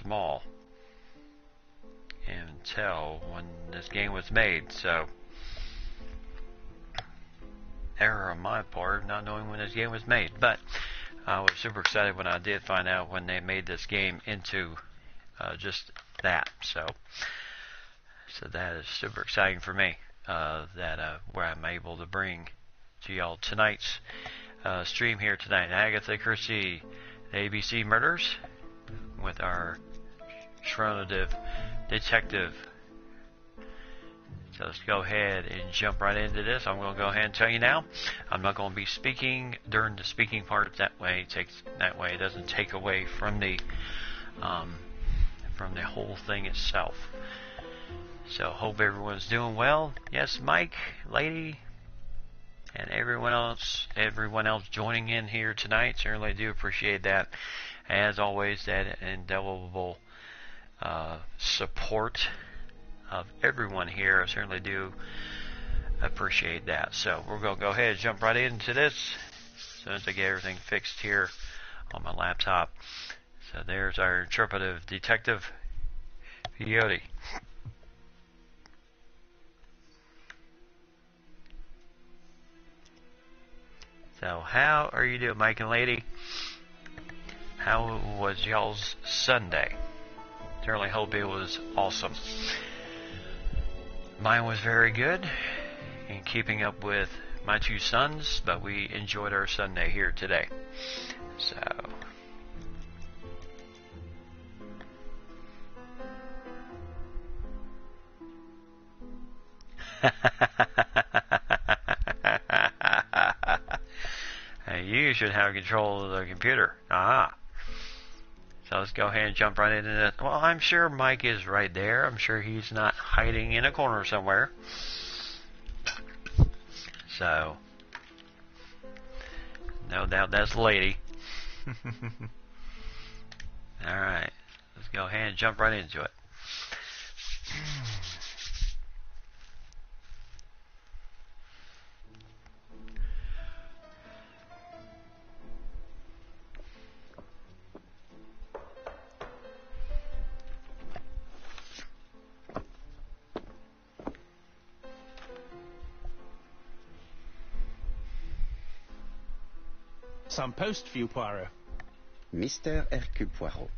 small until when this game was made. So, error on my part, not knowing when this game was made. But I was super excited when I did find out when they made this game into just that. So that is super exciting for me. Where I'm able to bring to y'all tonight's stream here tonight. Agatha Christie, ABC Murders, with our Shrouded Detective. So let's go ahead and jump right into this. I'm going to go ahead and tell you now, I'm not going to be speaking during the speaking part. That way it doesn't take away from the whole thing itself. So hope everyone's doing well. Yes, Mike, Lady, and everyone else joining in here tonight. Certainly do appreciate that. As always, that indelible support of everyone here. I certainly do appreciate that. So we're going to go ahead and jump right into this as soon as I get everything fixed here on my laptop. So there's our interpretive detective, Peyote. So how are you doing, Mike and Lady? How was y'all's Sunday? Certainly hope it was awesome. Mine was very good in keeping up with my two sons, but we enjoyed our Sunday here today. So you should have control of the computer. Aha. So let's go ahead and jump right into this. Well, I'm sure Mike is right there. I'm sure he's not hiding in a corner somewhere. So, no doubt that's Lady. Alright, let's go ahead and jump right into it. Some post for you, Poirot. Mr. Hercule Poirot,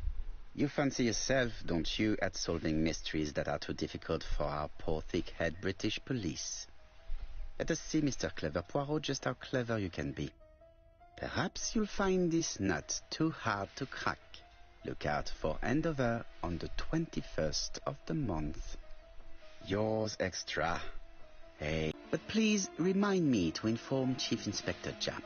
you fancy yourself, don't you, at solving mysteries that are too difficult for our poor thick-head British police? Let us see, Mr. Clever Poirot, just how clever you can be. Perhaps you'll find this nut too hard to crack. Look out for Andover on the 21st of the month. Yours extra. Hey, but please remind me to inform Chief Inspector Japp.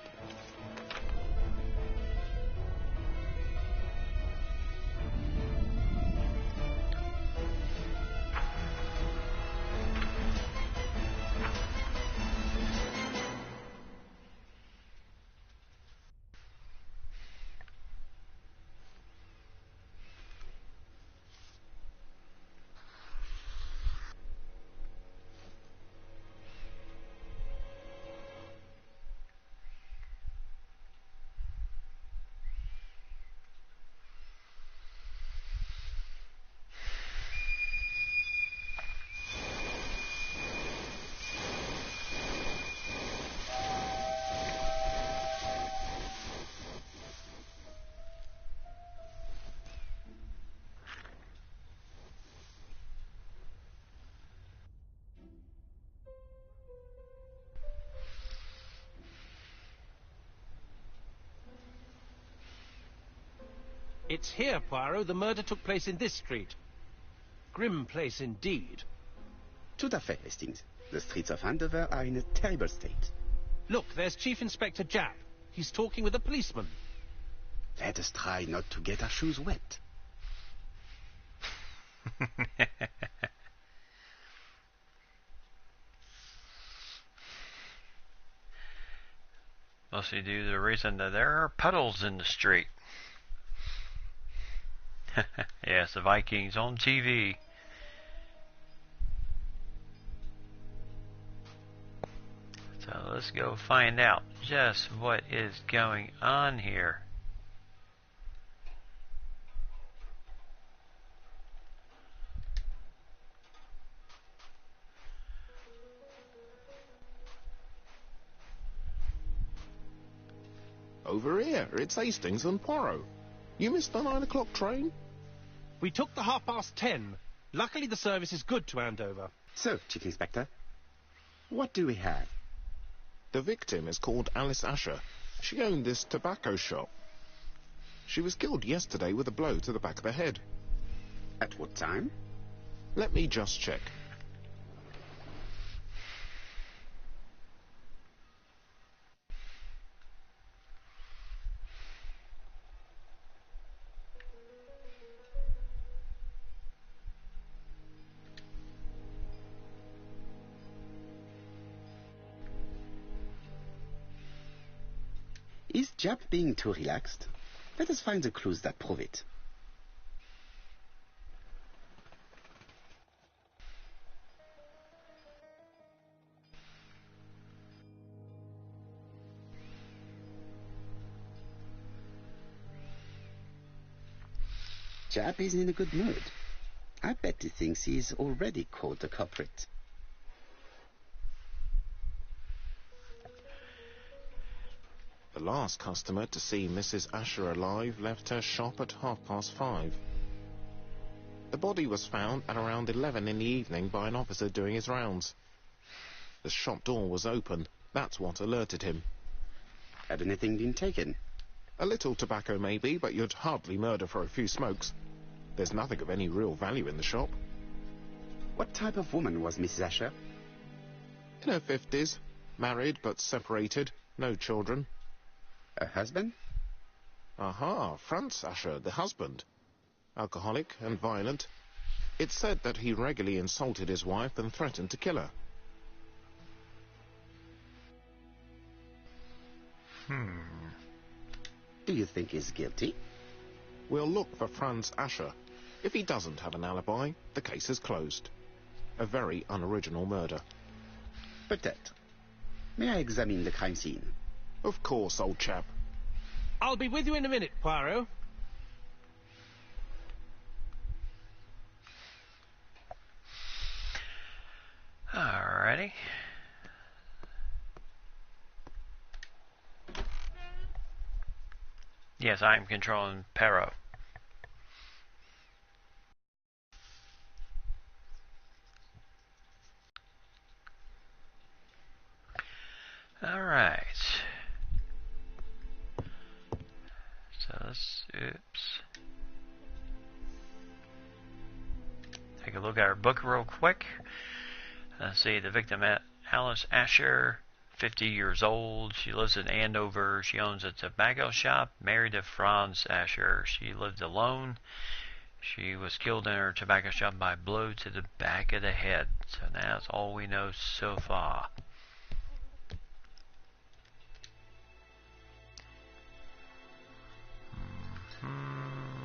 It's here, Poirot. The murder took place in this street. Grim place indeed. Tout à fait, Hastings. The streets of Andover are in a terrible state. Look, there's Chief Inspector Japp. He's talking with a policeman. Let us try not to get our shoes wet. Mostly due to the reason that there are puddles in the street. Yes, the Vikings on TV. So let's go find out just what is going on here. over here. It's Hastings and Poirot. You missed the 9 o'clock train? We took the 10:30. Luckily the service is good to Andover. So, Chief Inspector, what do we have? The victim is called Alice Asher. She owned this tobacco shop. She was killed yesterday with a blow to the back of the head. At what time? Let me just check. Is Jap being too relaxed? Let us find the clues that prove it. Jap is in a good mood. I bet he thinks he's already caught the culprit. The last customer to see Mrs. Asher alive left her shop at 5:30. The body was found at around 11 in the evening by an officer doing his rounds. The shop door was open. That's what alerted him. Had anything been taken? A little tobacco maybe, but you'd hardly murder for a few smokes. There's nothing of any real value in the shop. What type of woman was Mrs. Asher? In her 50s, married but separated, no children. Her husband? Aha, Franz Asher, the husband. Alcoholic and violent. It's said that he regularly insulted his wife and threatened to kill her. Do you think he's guilty? We'll look for Franz Asher. If he doesn't have an alibi, the case is closed. A very unoriginal murder. Peut-être. May I examine the crime scene? Of course, old chap. I'll be with you in a minute, Poirot. Alrighty. Yes, I am controlling Perro. Alright. So let's, oops. Take a look at our book real quick. Let's see, the victim, Alice Asher, 50 years old. She lives in Andover. She owns a tobacco shop, married to Franz Asher. She lived alone. She was killed in her tobacco shop by a blow to the back of the head. So that's all we know so far.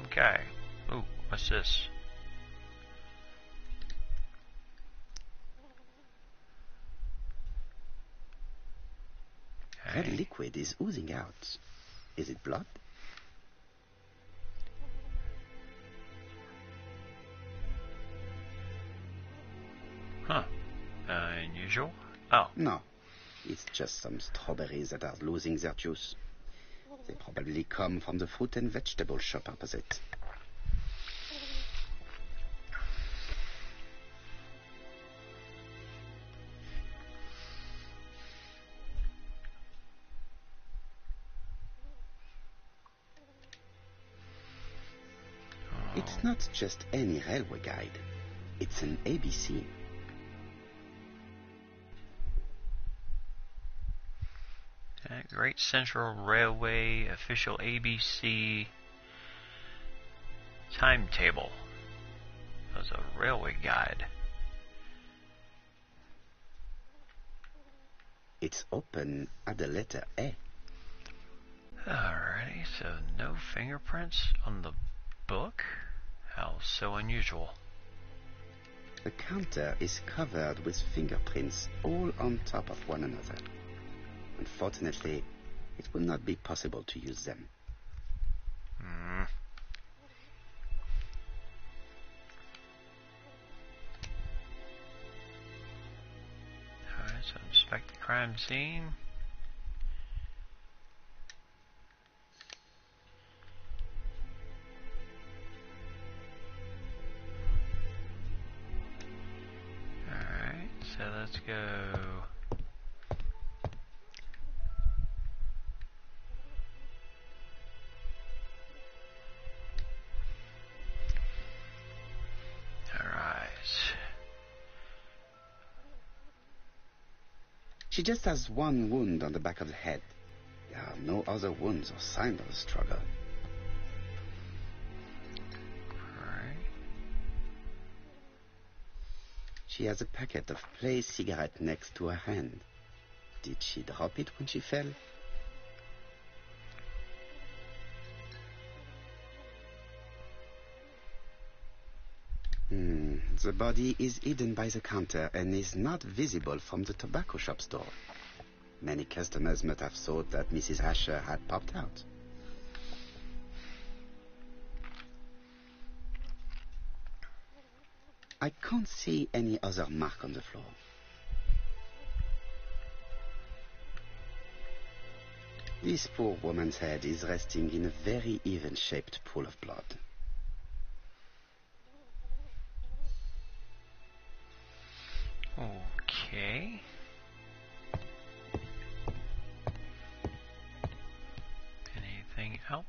Okay. Ooh, what's this? Red liquid is oozing out. Is it blood? Huh. Unusual? Oh. No. It's just some strawberries that are losing their juice. They probably come from the fruit and vegetable shop opposite. It's not just any railway guide. It's an ABC. Great Central Railway official ABC timetable. That's a railway guide. It's open at the letter A. Alrighty, so no fingerprints on the book? How so unusual. The counter is covered with fingerprints all on top of one another. Unfortunately, it will not be possible to use them. Alright, so inspect the crime scene. let's go. Alright. She just has one wound on the back of the head. There are no other wounds or signs of a struggle. Alright. She has a packet of play cigarette next to her hand. Did she drop it when she fell? The body is hidden by the counter and is not visible from the tobacco shop store. Many customers must have thought that Mrs. Asher had popped out. I can't see any other mark on the floor. This poor woman's head is resting in a very even-shaped pool of blood. Okay. Anything else?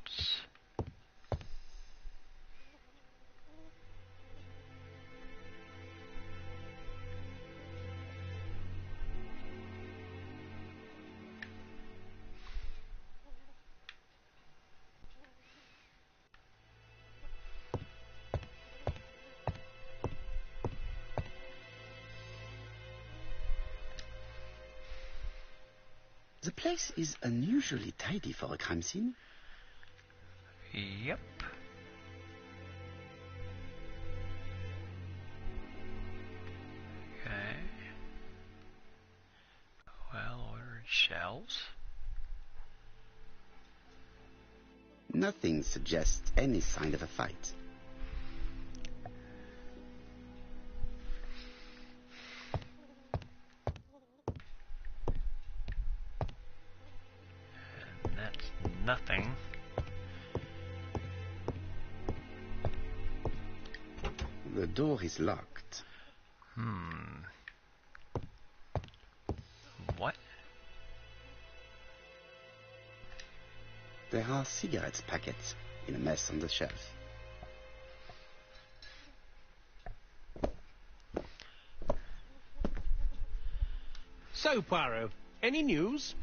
The place is unusually tidy for a crime scene. Yep. Okay. Well-ordered shelves. Nothing suggests any sign of a fight. And that's nothing. The door is locked. What? There are cigarette packets in a mess on the shelf. So, Poirot, any news?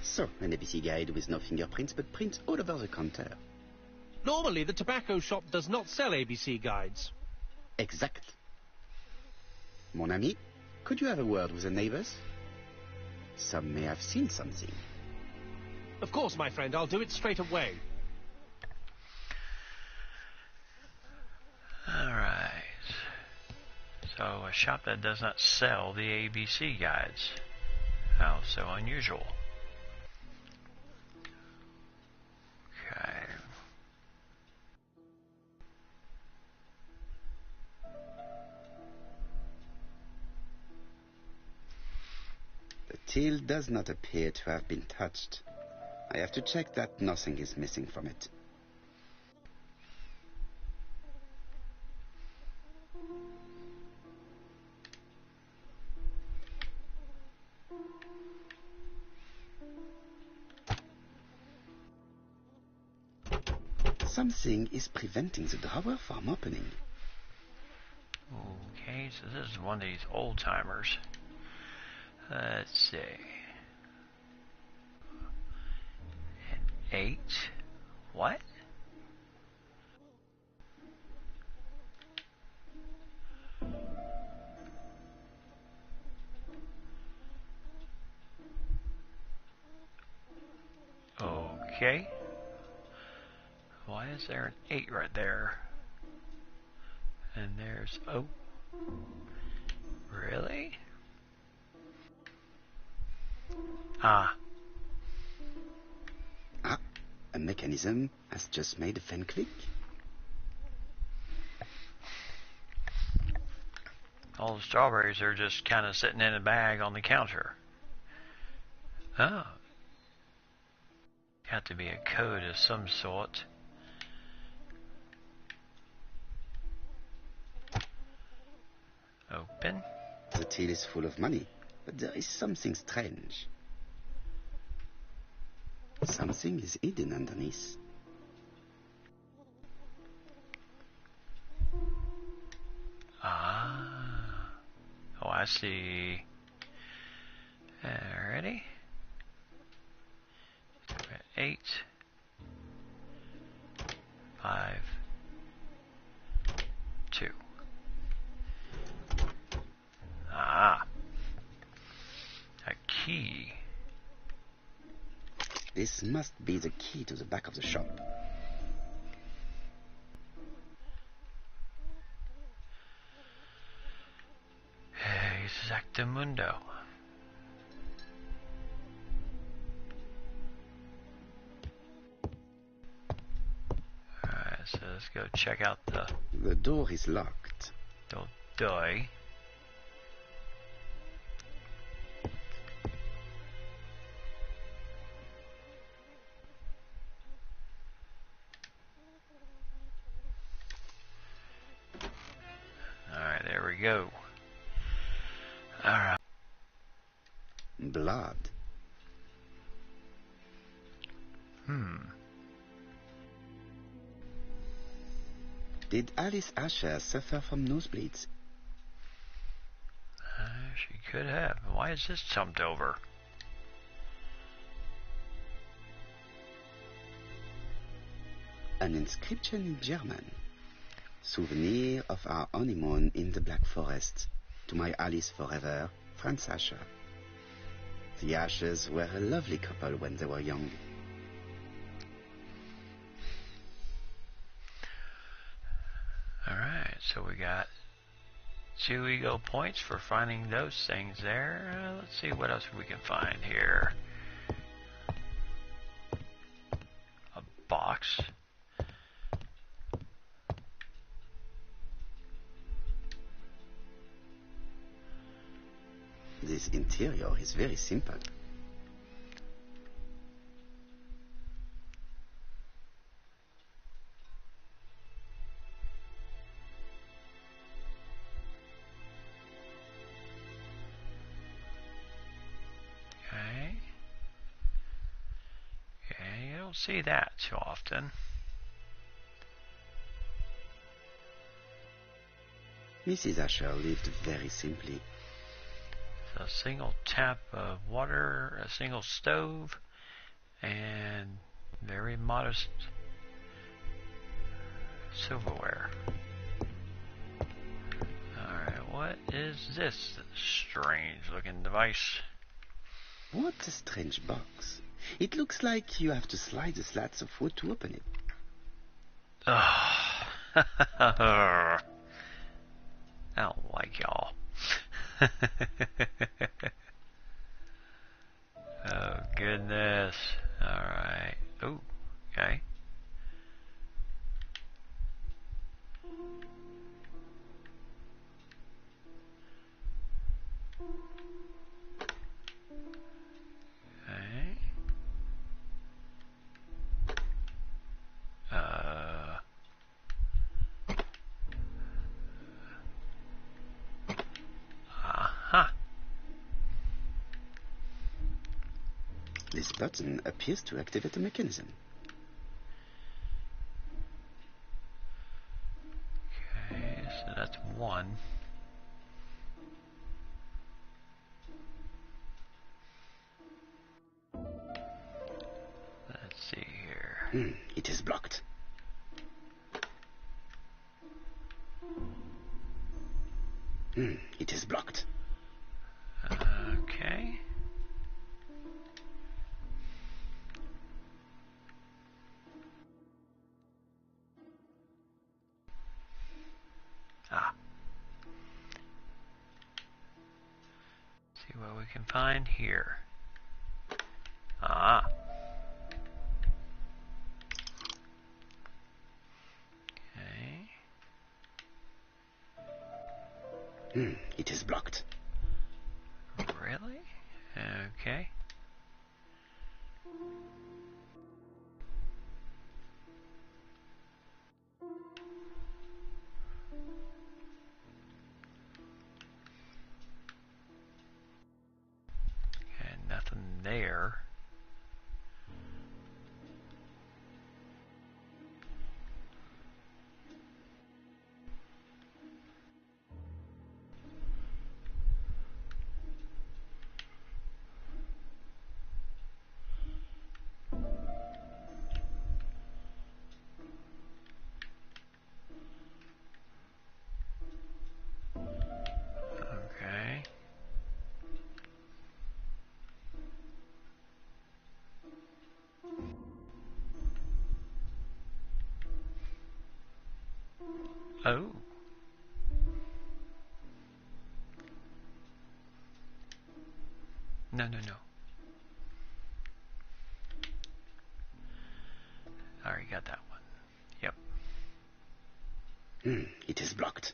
So, an ABC guide with no fingerprints, but prints all over the counter. Normally, the tobacco shop does not sell ABC guides. Exact. Mon ami, could you have a word with the neighbors? Some may have seen something. Of course, my friend, I'll do it straight away. Alright. So, a shop that does not sell the ABC guides. How so unusual. Okay. The till does not appear to have been touched. I have to check that nothing is missing from it. Something is preventing the drawer from opening. Okay, so this is one of these old timers. Let's see. An 8? What? Okay. Why is there an 8 right there? And there's... oh. Really? Ah. A mechanism has just made a fan click. All the strawberries are just kind of sitting in a bag on the counter. Oh. Got to be a code of some sort. Open. The till is full of money, but there is something strange. Something is hidden underneath. Ah. Oh, I see. Ready? 8, 5, 2. Ah. A key. This must be the key to the back of the shop. Exactamundo. Alright, so let's go check out the The door is locked. doy. Alright, there we go. Alright. Blood. Did Alice Asher suffer from nosebleeds? She could have. Why is this jumped over? An inscription in German. Souvenir of our honeymoon in the Black Forest. To my Alice forever, Franz Asher. The Ashers were a lovely couple when they were young. Alright, so we got 2 ego points for finding those things there. Let's see what else we can find here. A box. This interior is very simple. Okay. Okay, you don't see that too often. Mrs. Asher lived very simply. A single tap of water, a single stove, and very modest silverware. Alright, what is this strange looking device? What a strange box. It looks like you have to slide the slats of wood to open it. Ugh. I don't like y'all. Oh goodness. Alright. Ooh, okay. Okay. Aha. This button appears to activate a mechanism. Okay, so that's 1. Let's see here. It is blocked. It is blocked. Okay. Ah. See what we can find here. Ah. Okay. It is blocked. Really? Okay. Oh. No, no, no. I already got that one. Yep. It is blocked.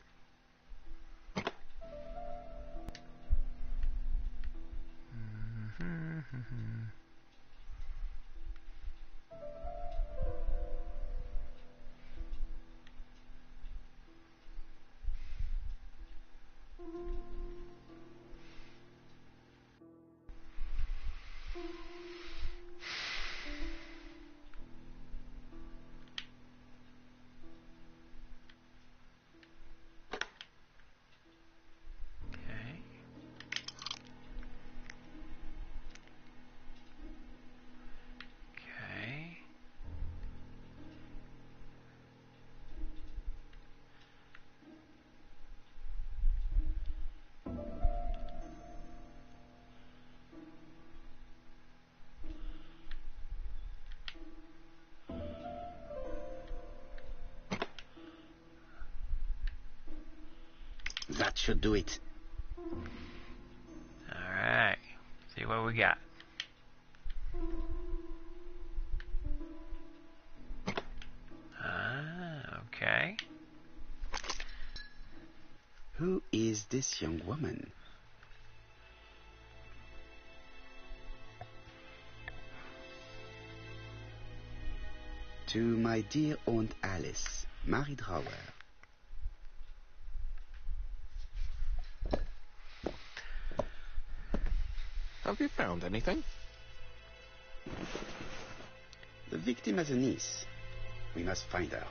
Okay. Okay. That should do it. Alright. See what we got. Okay. Who is this young woman? To my dear Aunt Alice, Mary Drower. Have you found anything? The victim has a niece. We must find her.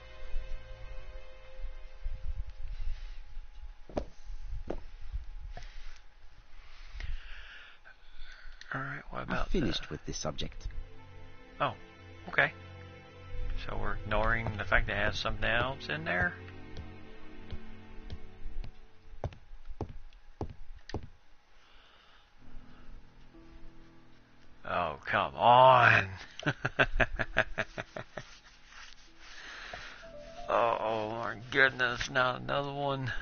Alright, what about I've finished with this subject. Oh, okay. So we're ignoring the fact that it has something else in there? Oh, come on. Oh, my goodness, not another one.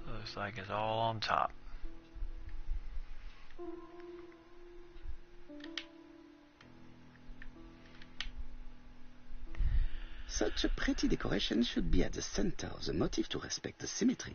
Looks like it's all on top. Such a pretty decoration should be at the center of the motif to respect the symmetry.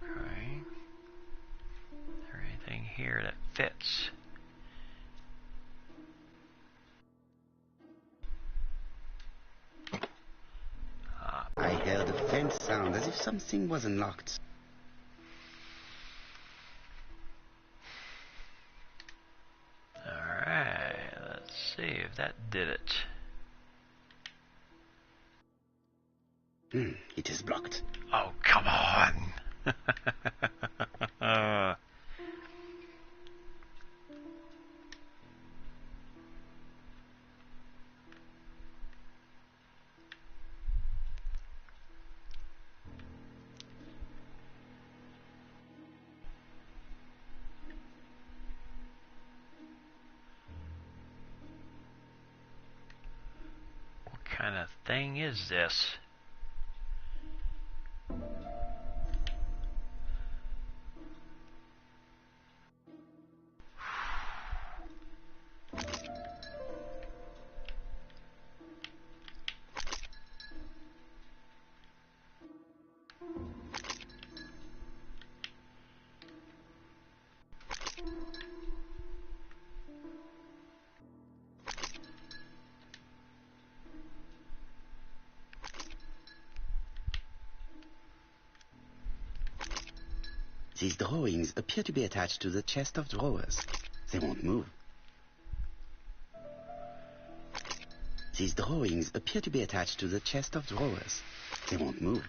Okay. Is there anything here that fits? I heard a faint sound as if something was unlocked. Alright, let's see if that did it. It is blocked. Oh, come on! What kind of thing is this? These drawings appear to be attached to the chest of drawers. They won't move. These drawings appear to be attached to the chest of drawers. They won't move.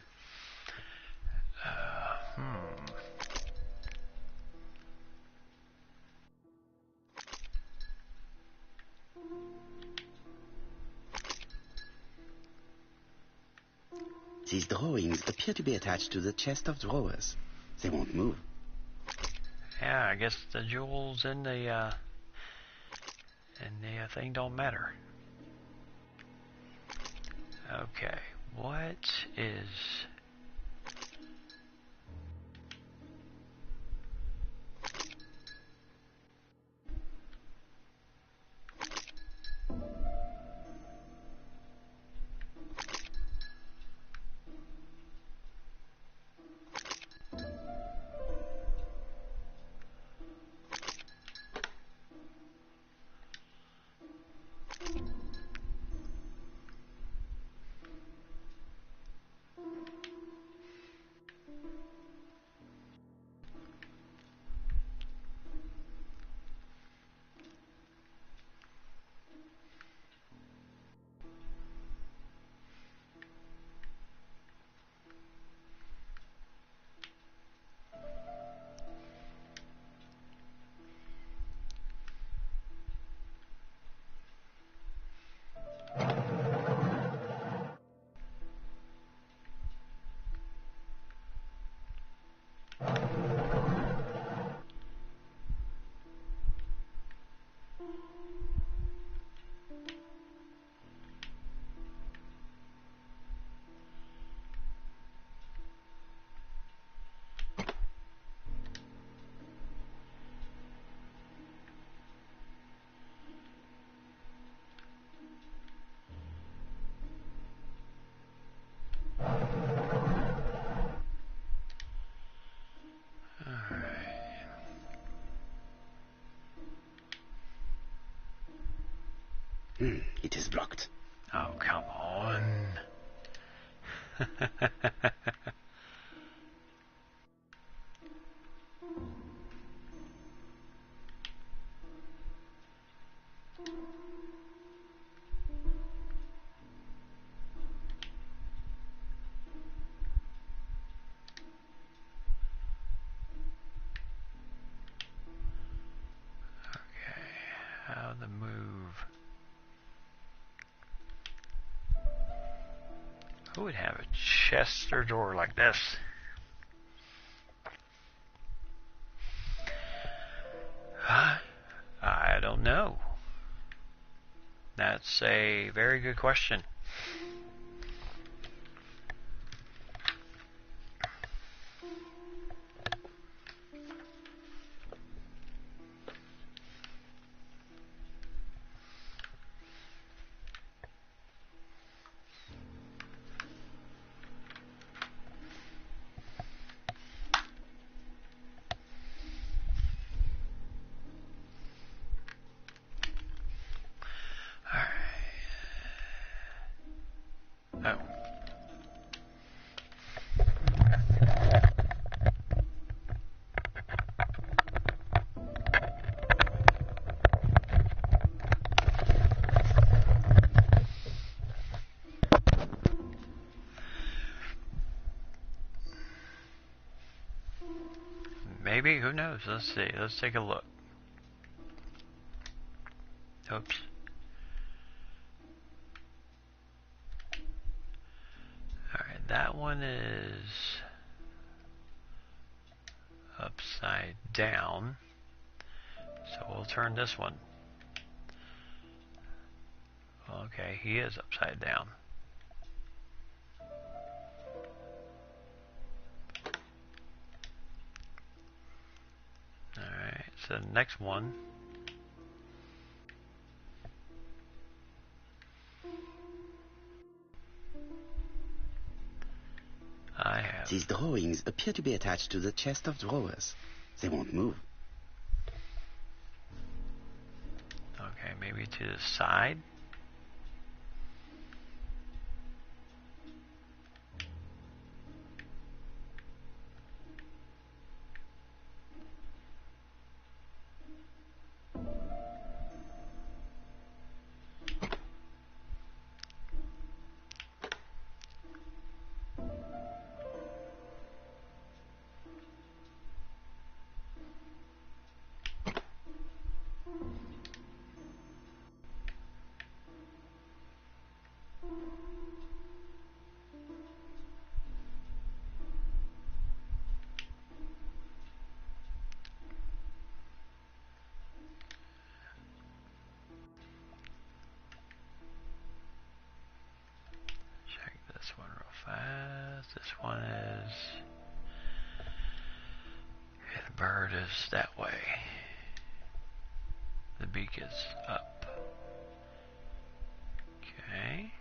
These drawings appear to be attached to the chest of drawers. They won't move. Yeah, I guess the jewels in the thing don't matter. Okay, what is... It is blocked. Oh, come on. How to move. Who would have a chest or door like this? I don't know. That's a very good question. Oh. Maybe, who knows? Let's see. Let's take a look. Oops. Alright, that one is upside down. So we'll turn this one. Okay, he is upside down. Alright, so the next one. I have. These drawings appear to be attached to the chest of drawers. They won't move. Okay, maybe to the side. fast. This one is... Okay, the bird is that way. The beak is up. Okay.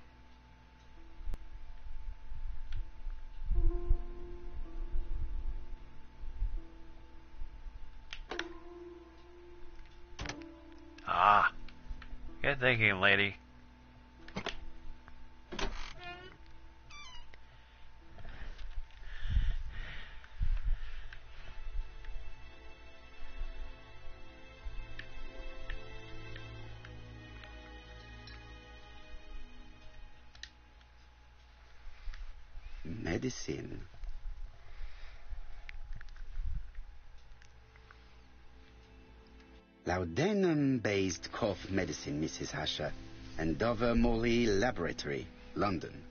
Ah. Good thinking, lady. Medicine. Laudanum-based cough medicine, Mrs. Asher, and Dover Morley Laboratory, London.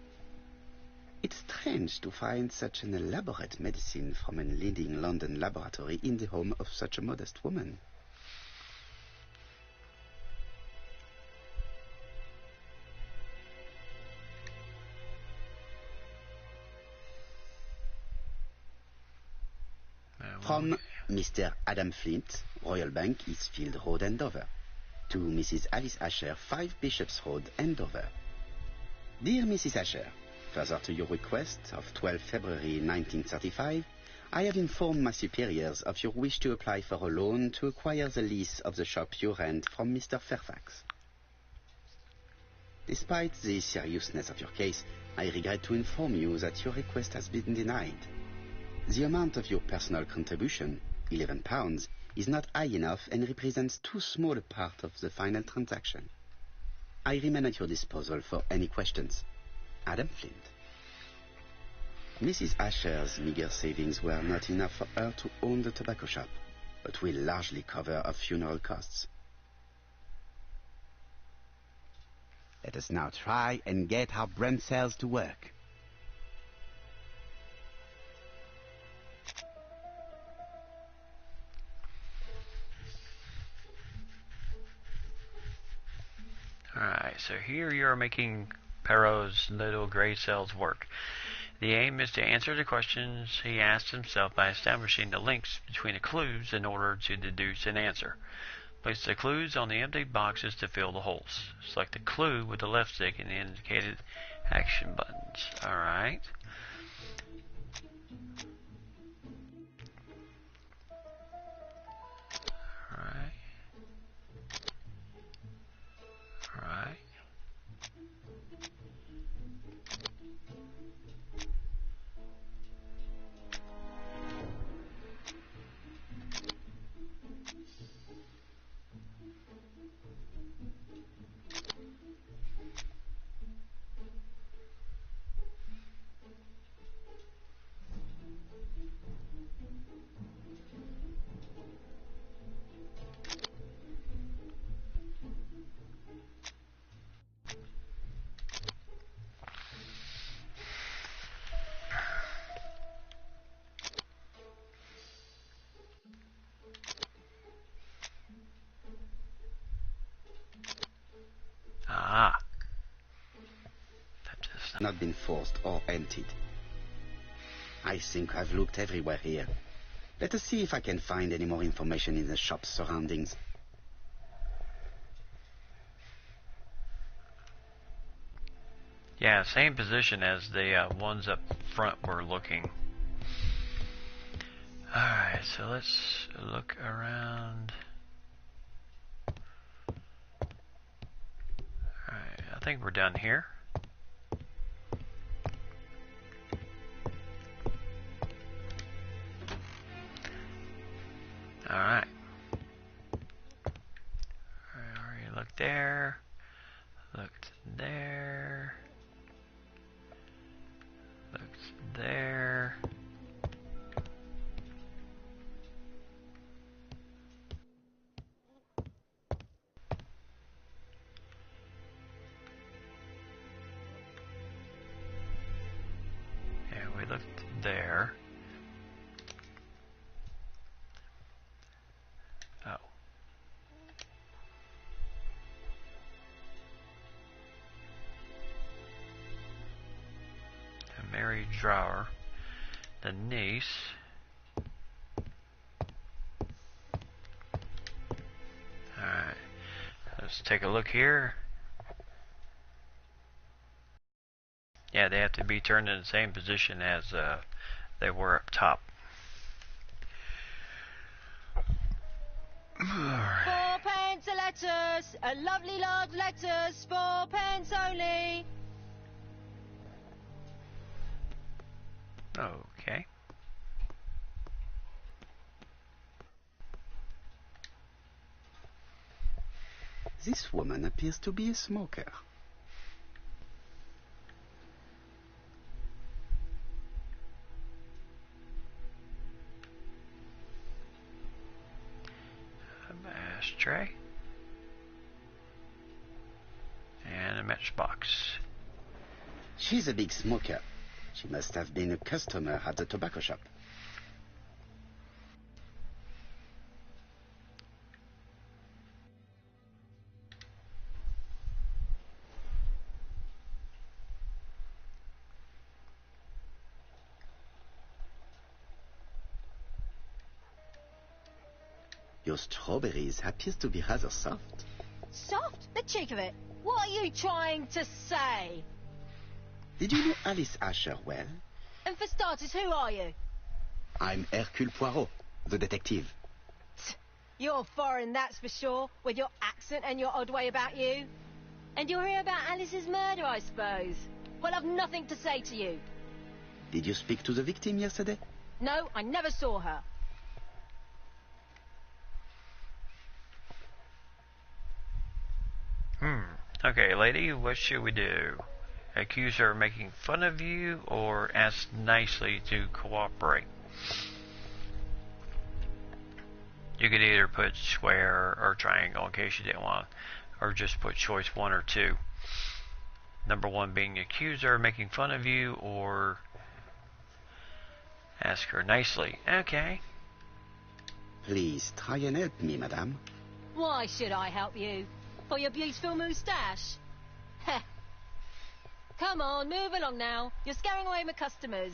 It's strange to find such an elaborate medicine from a leading London laboratory in the home of such a modest woman. From Mr. Adam Flint, Royal Bank, Eastfield Road, Andover. To Mrs. Alice Asher, 5 Bishops Road, Andover. Dear Mrs. Asher, further to your request of 12 February 1935, I have informed my superiors of your wish to apply for a loan to acquire the lease of the shop you rent from Mr. Fairfax. Despite the seriousness of your case, I regret to inform you that your request has been denied. The amount of your personal contribution, £11, is not high enough and represents too small a part of the final transaction. I remain at your disposal for any questions. Adam Flint. Mrs. Asher's meager savings were not enough for her to own the tobacco shop, but will largely cover her funeral costs. Let us now try and get our brain cells to work. Alright, so here you're making Perrault's little gray cells work. The aim is to answer the questions he asked himself by establishing the links between the clues in order to deduce an answer. Place the clues on the empty boxes to fill the holes. Select the clue with the left stick and the indicated action buttons. Alright. Alright. Alright. Ah. That just Not been forced or emptied. I think I've looked everywhere here. Let us see if I can find any more information in the shop's surroundings. Yeah, same position as the ones up front were looking. Alright, so let's look around. Alright, I think we're done here. Alright. Already looked there. Looked there. Looked there. Yeah, we looked there. Oh. Mary Drower, the niece. Alright, let's take a look here. Yeah, they have to be turned in the same position as they were up top. 4 pence a lettuce, a lovely large lettuce, 4 pence only. Okay. This woman appears to be a smoker. Ashtray. And a matchbox. She's a big smoker. She must have been a customer at the tobacco shop. Your strawberries appears to be rather soft. Soft? The cheek of it. What are you trying to say? Did you know Alice Asher well? And for starters, who are you? I'm Hercule Poirot, the detective. You're foreign, that's for sure, with your accent and your odd way about you. And you're here about Alice's murder, I suppose. Well, I've nothing to say to you. Did you speak to the victim yesterday? No, I never saw her. Okay, lady, what should we do? Accuse her of making fun of you or ask nicely to cooperate? You could either put square or triangle in case you didn't want, or just put choice 1 or 2. Number 1 being accuse her of making fun of you or ask her nicely. Okay. Please try and help me, madame. Why should I help you? For your beautiful moustache? Heh. Come on, move along now. You're scaring away my customers.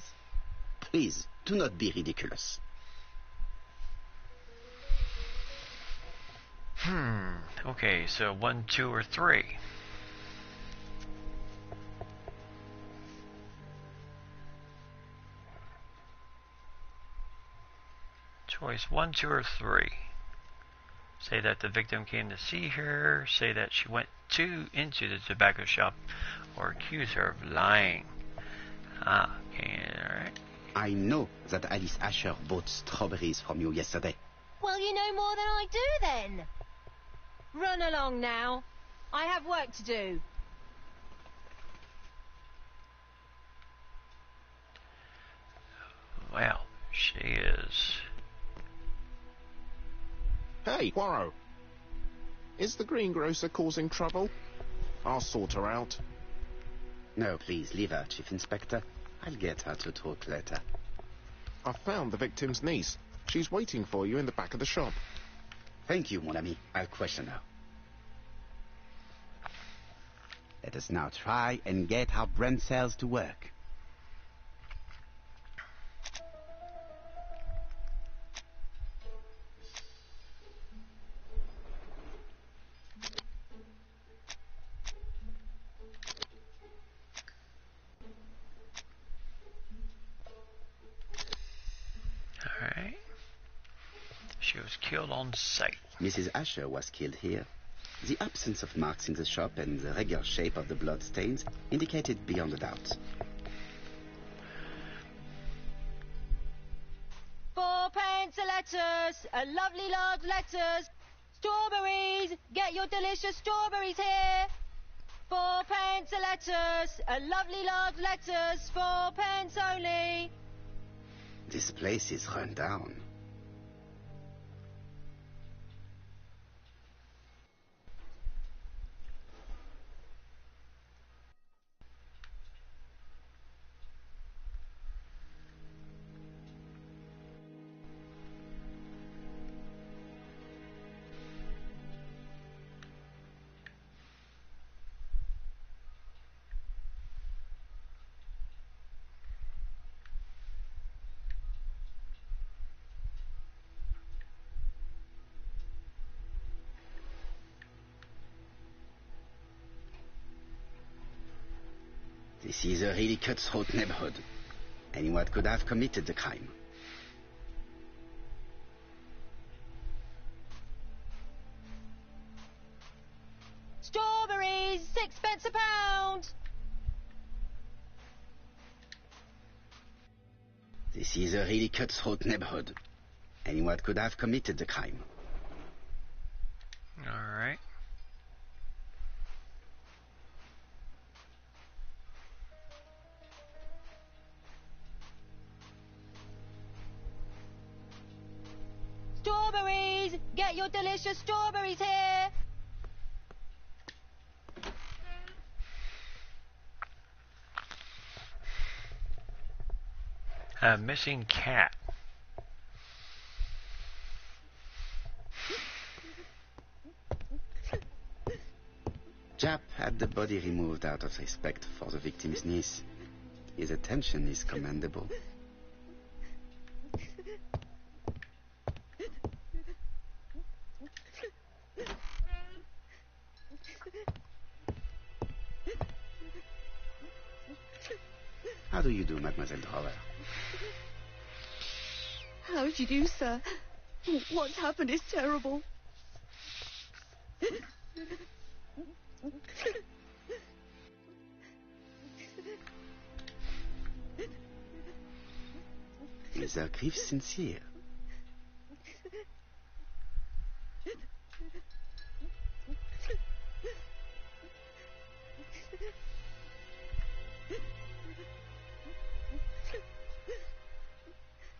Please, do not be ridiculous. Okay, so 1, 2, or 3. Choice 1, 2, or 3. Say that the victim came to see her. Say that she went into the tobacco shop, or accuse her of lying. Okay, alright. I know that Alice Asher bought strawberries from you yesterday. Well, you know more than I do then. Run along now. I have work to do. Well, she is. Hey, Poirot. Is the greengrocer causing trouble? I'll sort her out. No, please, leave her, Chief Inspector. I'll get her to talk later. I've found the victim's niece. She's waiting for you in the back of the shop. Thank you, mon ami. I'll question her. Let us now try and get our brain cells to work. Alright. She was killed on sight. Mrs. Asher was killed here. The absence of marks in the shop and the regular shape of the blood stains indicated beyond a doubt. 4 pence a lettuce, a lovely large lettuce. Strawberries, get your delicious strawberries here. 4 pence a lettuce, a lovely large lettuce, 4 pence only. This place is run down. This is a really cutthroat neighborhood. Anyone could have committed the crime. Strawberries, 6 pence a pound. This is a really cutthroat neighborhood. Anyone could have committed the crime. All right. Strawberries, get your delicious strawberries here. A missing cat. Jap had the body removed out of respect for the victim's niece. His attention is commendable. How do you do, Mademoiselle Drower? How do you do, sir? What's happened is terrible. Is her grief sincere?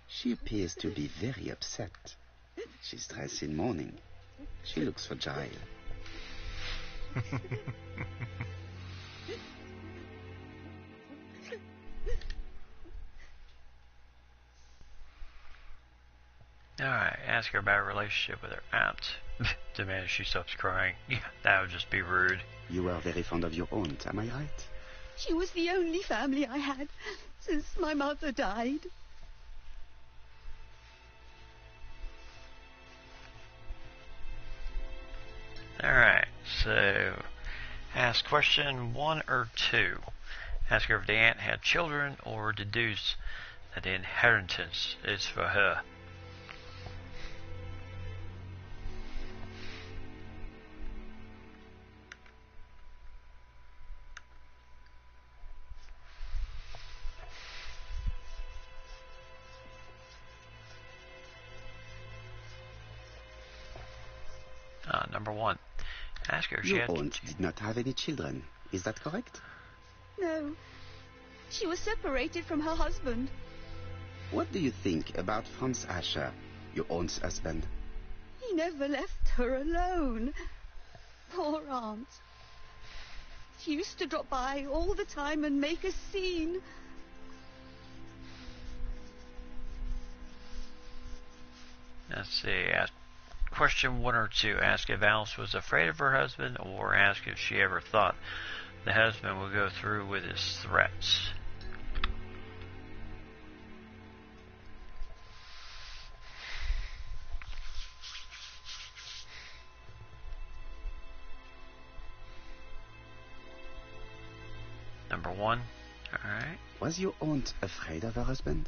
She appears to be very upset. She's dressed in mourning. She looks fragile. Alright, ask her about her relationship with her aunt. Demand she stops crying. Yeah, that would just be rude. You are very fond of your aunt, am I right? She was the only family I had since my mother died. Alright, so ask question 1 or 2. Ask her if the aunt had children or deduce that the inheritance is for her. Number 1. Ask her if she Your had... aunt did not have any children. Is that correct? No. She was separated from her husband. What do you think about Franz Asher, your aunt's husband? He never left her alone. Poor aunt. She used to drop by all the time and make a scene. Let's see. Ask question 1 or 2. Ask if Alice was afraid of her husband, or ask if she ever thought the husband would go through with his threats. Number 1. Alright. Was your aunt afraid of her husband?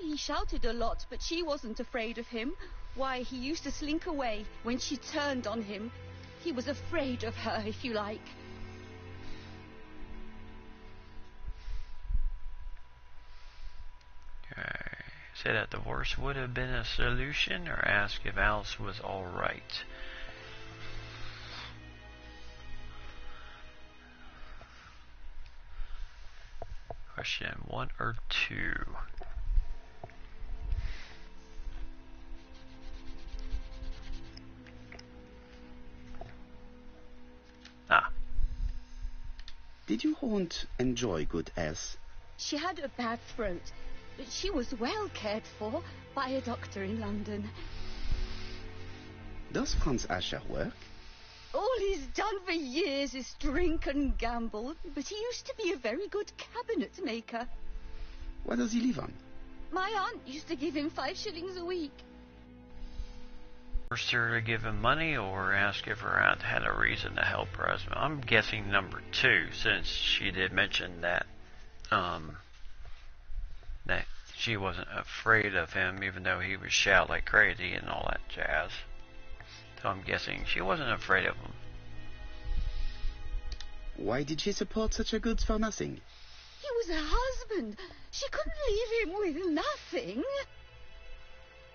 He shouted a lot, but she wasn't afraid of him. Why, he used to slink away when she turned on him. He was afraid of her, if you like. Okay. Say that divorce would have been a solution, or ask if Alice was alright. Question 1 or 2. Did your aunt enjoy good health? She had a bad throat, but she was well cared for by a doctor in London. Does Franz Asher work? All he's done for years is drink and gamble, but he used to be a very good cabinet maker. What does he live on? My aunt used to give him 5 shillings a week. Forced her to give him money, or ask if her aunt had a reason to help her husband. I'm guessing number 2, since she did mention that um, that she wasn't afraid of him, even though he would shout like crazy and all that jazz. So I'm guessing she wasn't afraid of him. Why did she support such a goods for nothing? He was her husband. She couldn't leave him with nothing.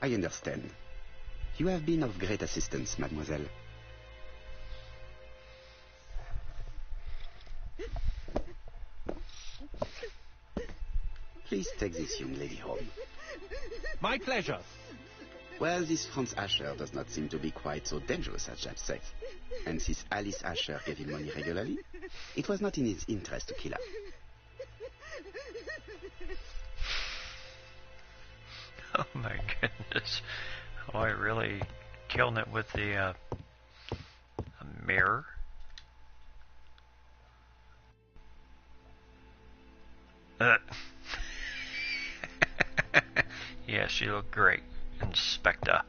I understand. You have been of great assistance, mademoiselle. Please take this young lady home. My pleasure. Well, this Franz Asher does not seem to be quite so dangerous as Jack says. And since Alice Asher gave him money regularly, it was not in his interest to kill her. Oh my goodness. Oh, I really killing it with the mirror. Yeah, she looked great. Inspector.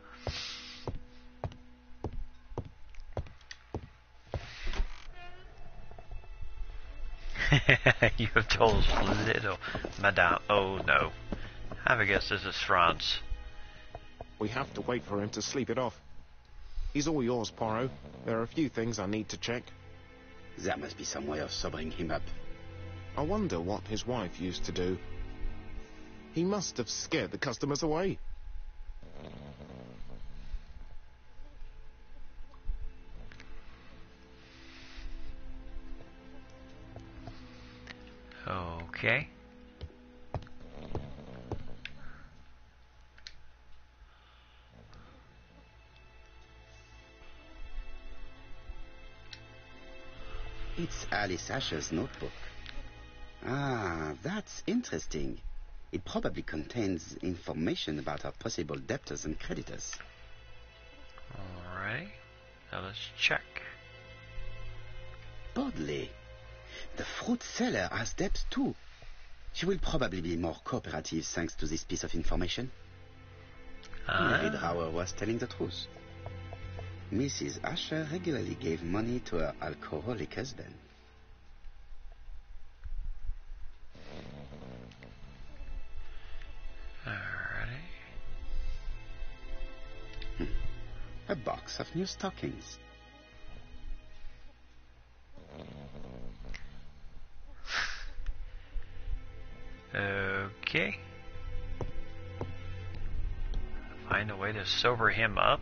You have told us little, madame. Oh no. I guess this is France. We have to wait for him to sleep it off. He's all yours, Poirot. There are a few things I need to check. There must be some way of sobering him up. I wonder what his wife used to do. He must have scared the customers away. Okay. It's Alice Asher's notebook. Ah, that's interesting. It probably contains information about her possible debtors and creditors. Alright. Now let's check. Bodley. The fruit seller has debts too. She will probably be more cooperative thanks to this piece of information. Mary Drower was telling the truth. Mrs. Asher regularly gave money to her alcoholic husband. Alrighty. A box of new stockings. Okay. Find a way to sober him up.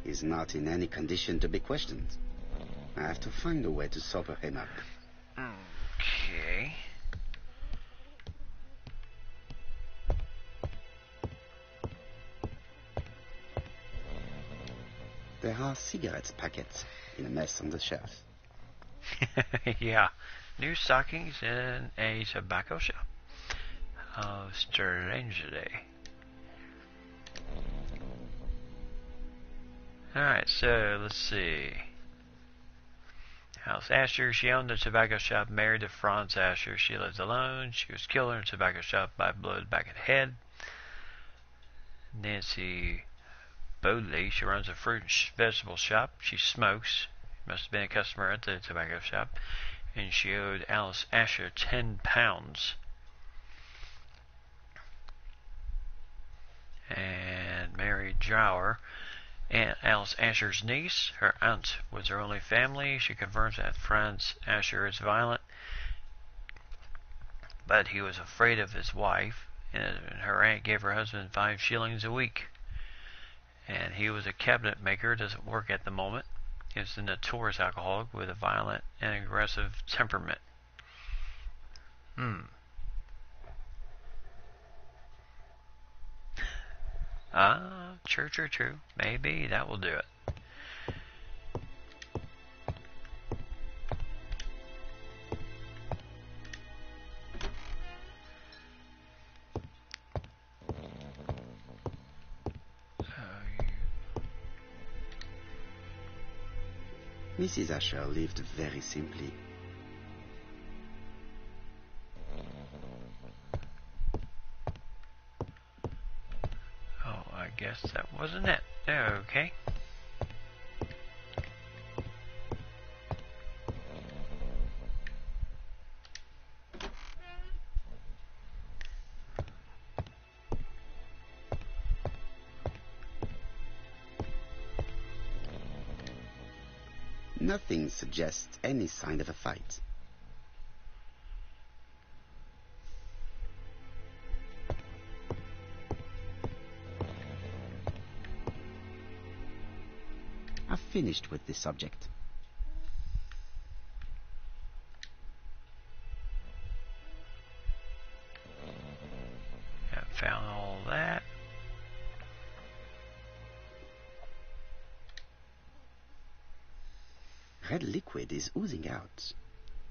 He's not in any condition to be questioned. I have to find a way to sober him up. Okay. There are cigarettes packets in a mess on the shelf. Yeah. New stockings in a tobacco shop. How strange today. Alright, so let's see. Alice Asher, she owned a tobacco shop, married to Franz Asher. She lived alone. She was killed in a tobacco shop by a blow to the back of the head. Nancy Bodley, she runs a fruit and vegetable shop. She smokes. Must have been a customer at the tobacco shop. And she owed Alice Asher £10. And Mary Drower, Aunt Alice Asher's niece. Her aunt was her only family. She confirms that Franz Asher is violent, but he was afraid of his wife, and her aunt gave her husband 5 shillings a week. And he was a cabinet maker, doesn't work at the moment. He was a notorious alcoholic with a violent and aggressive temperament. True. Maybe that will do it. Mrs. Asher lived very simply. Oh, I guess Guess that wasn't it. Okay. Nothing suggests any sign of a fight. I've finished with this subject. Have found all that. Red liquid is oozing out.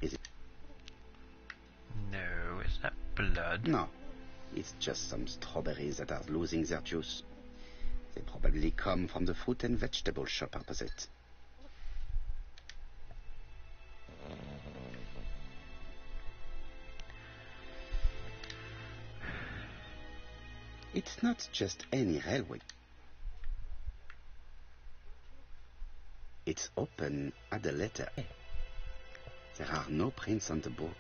Is it? No, it's not blood. No. It's just some strawberries that are losing their juice. They probably come from the fruit and vegetable shop opposite. It's not just any railway. It's open at the letter A. There are no prints on the book.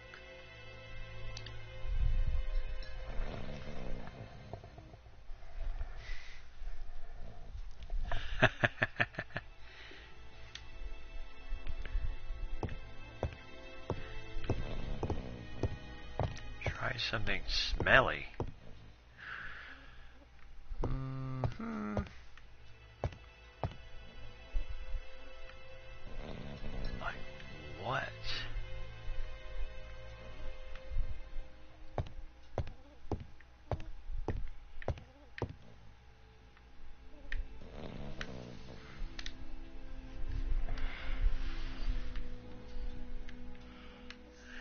Try something smelly. Mm-hmm. Like what?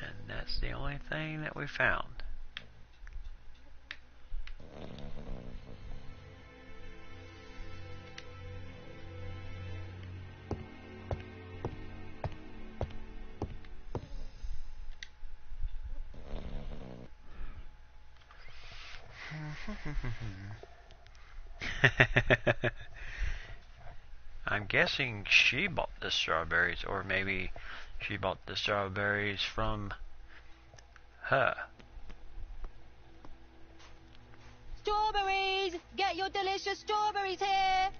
And that's the only thing that we found. I'm guessing she bought the strawberries, or maybe she bought the strawberries from her. Strawberries! Get your delicious strawberries here!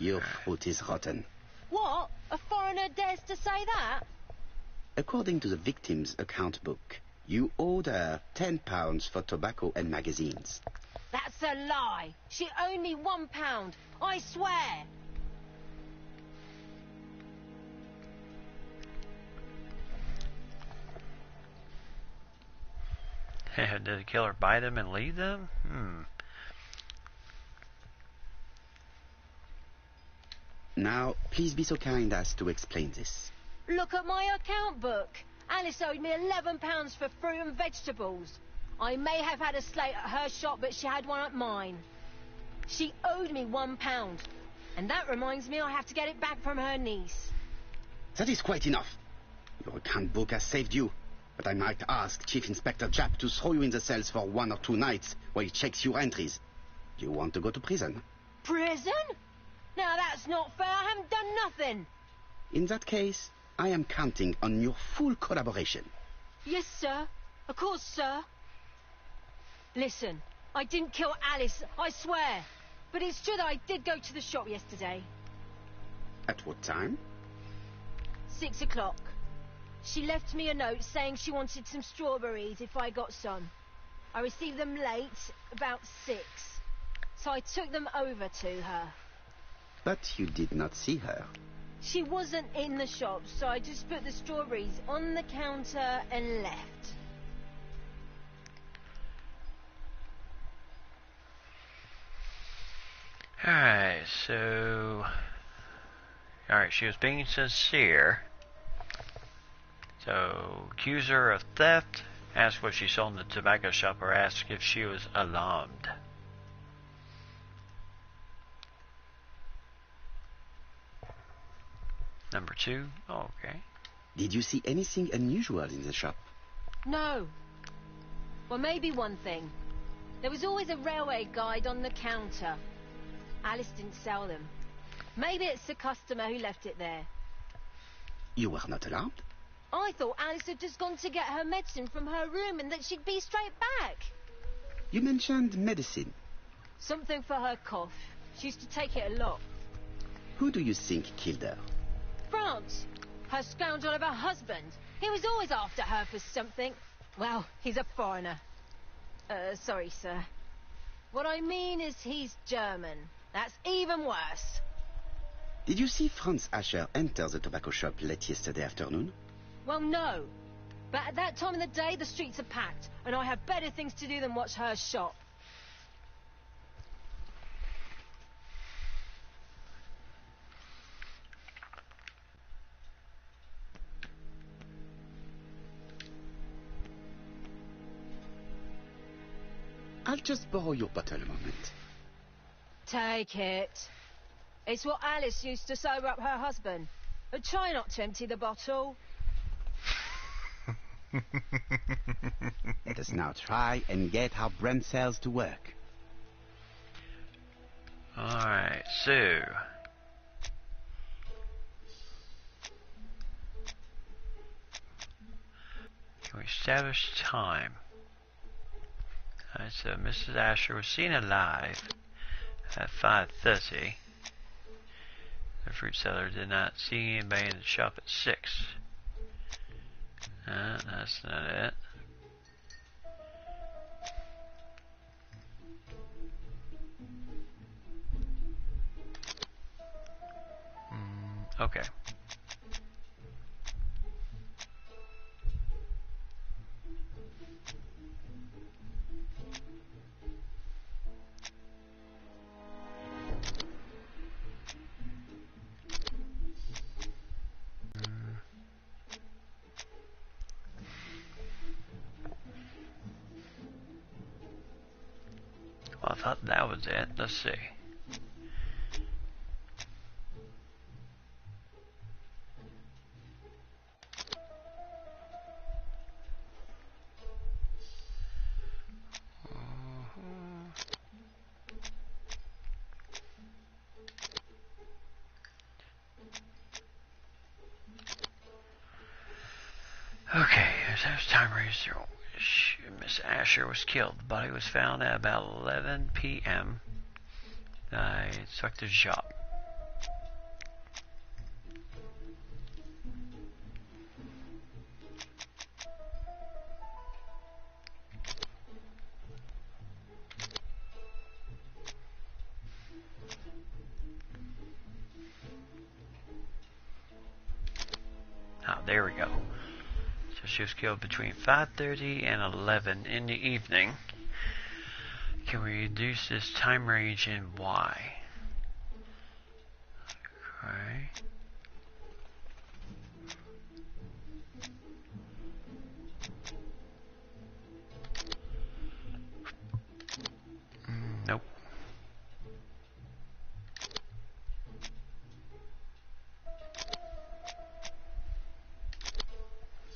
Your fruit is rotten. What? A foreigner dares to say that? According to the victim's account book, you owed her £10 for tobacco and magazines. That's a lie. She owed me £1. I swear. Did the killer buy them and leave them? Now, please be so kind as to explain this. Look at my account book. Alice owed me £11 for fruit and vegetables. I may have had a slate at her shop, but she had one at mine. She owed me £1. And that reminds me I have to get it back from her niece. That is quite enough. Your account book has saved you, but I might ask Chief Inspector Japp to throw you in the cells for 1 or 2 nights while he checks your entries. Do you want to go to prison? Prison? Now that's not fair. I haven't done nothing. In that case, I am counting on your full collaboration. Yes, sir. Of course, sir. Listen, I didn't kill Alice, I swear. But it's true that I did go to the shop yesterday. At what time? 6 o'clock. She left me a note saying she wanted some strawberries if I got some. I received them late, about 6. So I took them over to her. But you did not see her. She wasn't in the shop, so I just put the strawberries on the counter and left. Alright, so... Alright, she was being sincere. So, accuse her of theft, ask what she saw in the tobacco shop, or ask if she was alarmed. Number 2. Oh, okay. Did you see anything unusual in the shop? No. Well, maybe one thing. There was always a railway guide on the counter. Alice didn't sell them. Maybe it's the customer who left it there. You were not alarmed? I thought Alice had just gone to get her medicine from her room and that she'd be straight back. You mentioned medicine. Something for her cough. She used to take it a lot. Who do you think killed her? France. Her scoundrel of a husband. He was always after her for something. Well, he's a foreigner. Sorry, sir. What I mean is he's German. That's even worse. Did you see Franz Asher enter the tobacco shop late yesterday afternoon? Well, no. But at that time of the day, the streets are packed, and I have better things to do than watch her shop. I'll just borrow your bottle a moment. Take it. It's what Alice used to sober up her husband. But try not to empty the bottle. Let us now try and get our brain cells to work. Alright, so... can we establish time? Alright, so Mrs. Asher was seen alive at 5:30. The fruit seller did not see anybody in the shop at 6. That's not it. Okay. Well, I thought that was it. Let's see. Okay, there's time race. Miss Asher was killed. The body was found at about 11 p.m. I inspected the shop. Ah, there we go. So she was killed between 5:30 and 11 in the evening. Can we reduce this time range and why? Okay. Nope.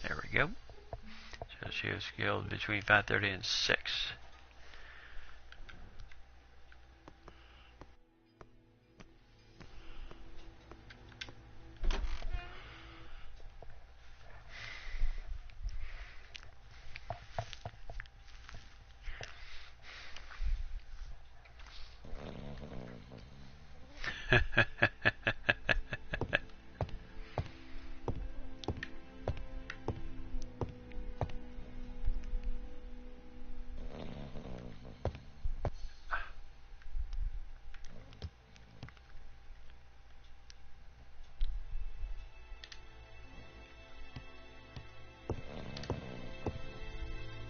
There we go. So she was killed between 5:30 and 6.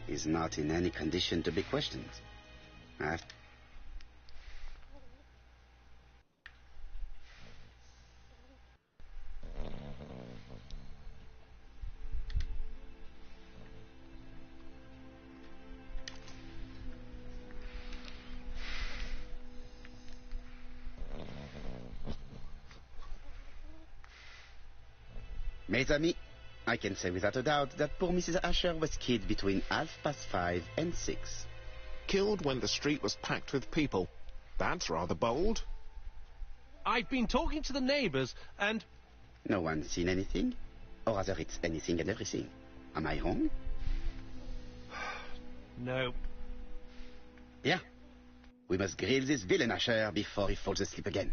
He's not in any condition to be questioned. Mes amis, I can say without a doubt that poor Mrs. Asher was killed between 5:30 and 6. Killed when the street was packed with people. That's rather bold. I've been talking to the neighbours, and... No one's seen anything? Or rather, it's anything and everything. Am I wrong? No. Yeah. We must grill this villain Asher before he falls asleep again.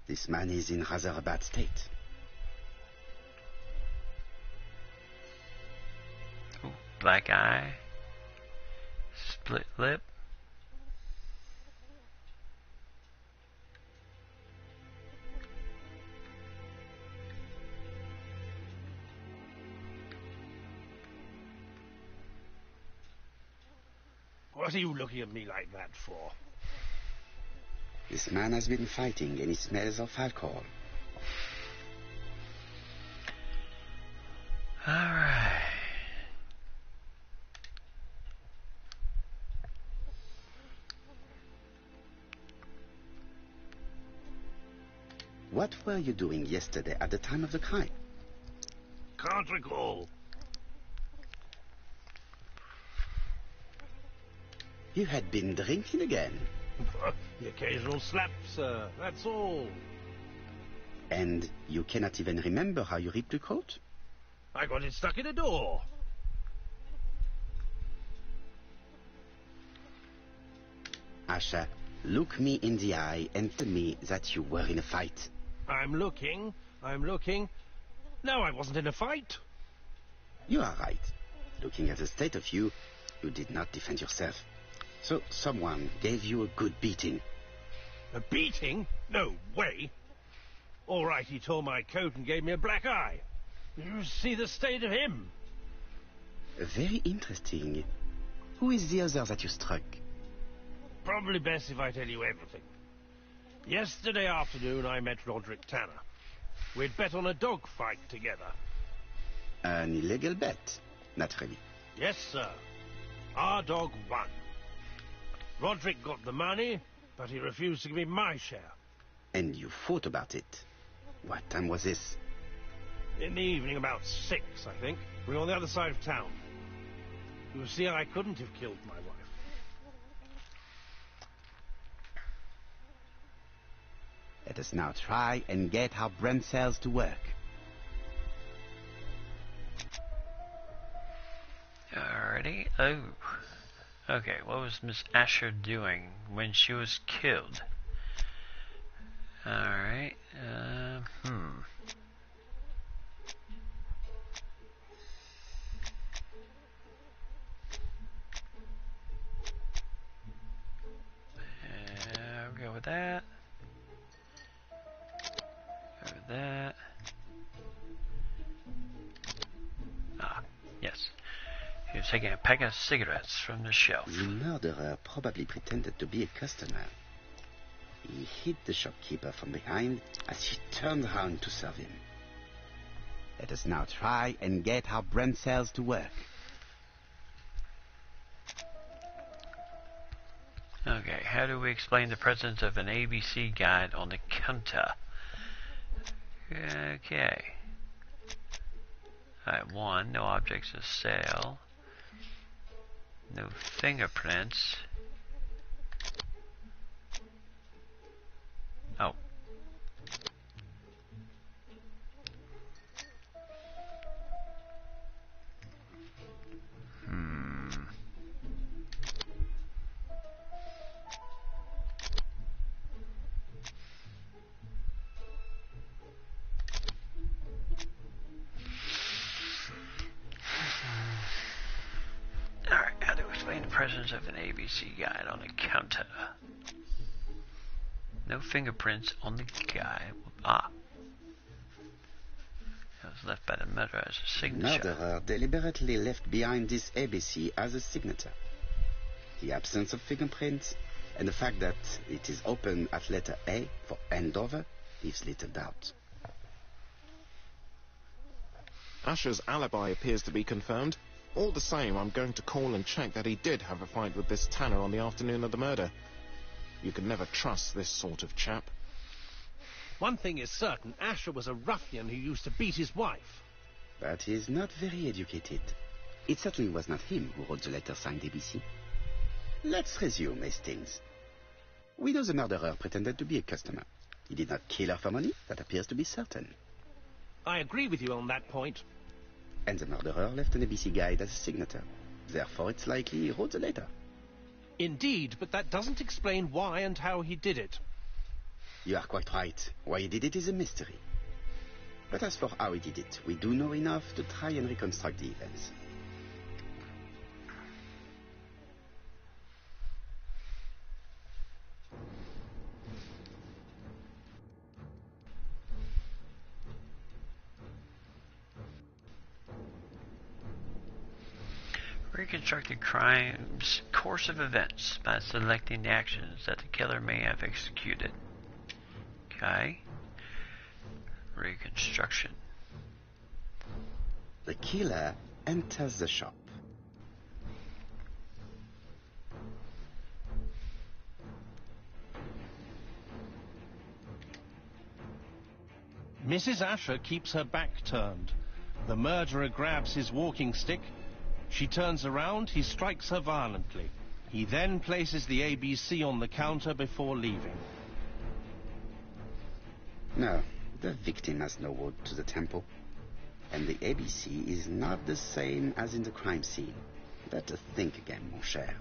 This man is in rather a bad state. Ooh, black eye. Split lip. What are you looking at me like that for? This man has been fighting and he smells of alcohol. Alright. What were you doing yesterday at the time of the crime? Can't recall. You had been drinking again. The occasional slap, sir, that's all. And you cannot even remember how you ripped the coat? I got it stuck in a door. Asher, look me in the eye and tell me that you were in a fight. I'm looking. No, I wasn't in a fight. You are right. Looking at the state of you, you did not defend yourself. So someone gave you a good beating. A beating? No way. All right, he tore my coat and gave me a black eye. You see the state of him? Very interesting. Who is the other that you struck? Probably best if I tell you everything. Yesterday afternoon, I met Roderick Tanner. We'd bet on a dog fight together. An illegal bet, naturally. Yes, sir. Our dog won. Roderick got the money, but he refused to give me my share. And you fought about it. What time was this? In the evening, about 6, I think. We were on the other side of town. You see, I couldn't have killed my wife. Let us now try and get our brain cells to work. Alrighty. Oh. Okay, what was Miss Asher doing when she was killed? Alright. We'll go with that. Go with that. Ah, yes. He was taking a pack of cigarettes from the shelf. The murderer probably pretended to be a customer. He hit the shopkeeper from behind as she turned around to serve him. Let us now try and get our brain cells to work. Okay, how do we explain the presence of an ABC guide on the counter? Okay. Alright, 1, no objects of sale. No fingerprints. Oh. Alright, how do we explain the presence of an ABC guide on the counter? No fingerprints on the guy. Ah. It was left by the murderer as a signature. The murderer deliberately left behind this ABC as a signature. The absence of fingerprints and the fact that it is open at letter A for Andover leaves little doubt. Asher's alibi appears to be confirmed. All the same, I'm going to call and check that he did have a fight with this Tanner on the afternoon of the murder. You can never trust this sort of chap. One thing is certain, Asher was a ruffian who used to beat his wife. But he's not very educated. It certainly was not him who wrote the letter signed ABC. Let's resume, Hastings. We know the murderer pretended to be a customer. He did not kill her for money. That appears to be certain. I agree with you on that point. And the murderer left an ABC guide as a signature. Therefore, it's likely he wrote the letter. Indeed, but that doesn't explain why and how he did it. You are quite right. Why he did it is a mystery. But as for how he did it, we do know enough to try and reconstruct the events. Reconstruct the crime's course of events by selecting the actions that the killer may have executed. Okay. Reconstruction. The killer enters the shop. Mrs. Asher keeps her back turned. The murderer grabs his walking stick. She turns around, he strikes her violently. He then places the ABC on the counter before leaving. No, the victim has no road to the temple. And the ABC is not the same as in the crime scene. Better think again, mon cher.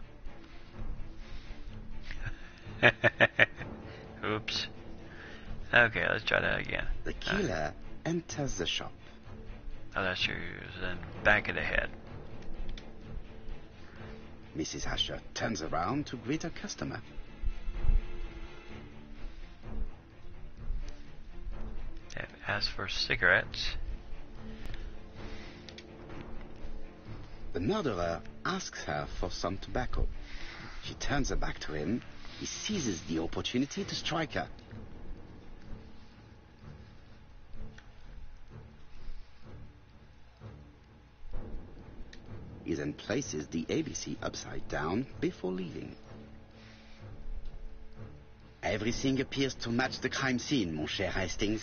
Oops. Okay, let's try that again. The killer enters the shop. Oh, that's yours. Then back of the head. Mrs. Asher turns around to greet her customer. They've asked for cigarettes. The murderer asks her for some tobacco. She turns her back to him. He seizes the opportunity to strike her. He then places the ABC upside down before leaving. Everything appears to match the crime scene, mon cher Hastings.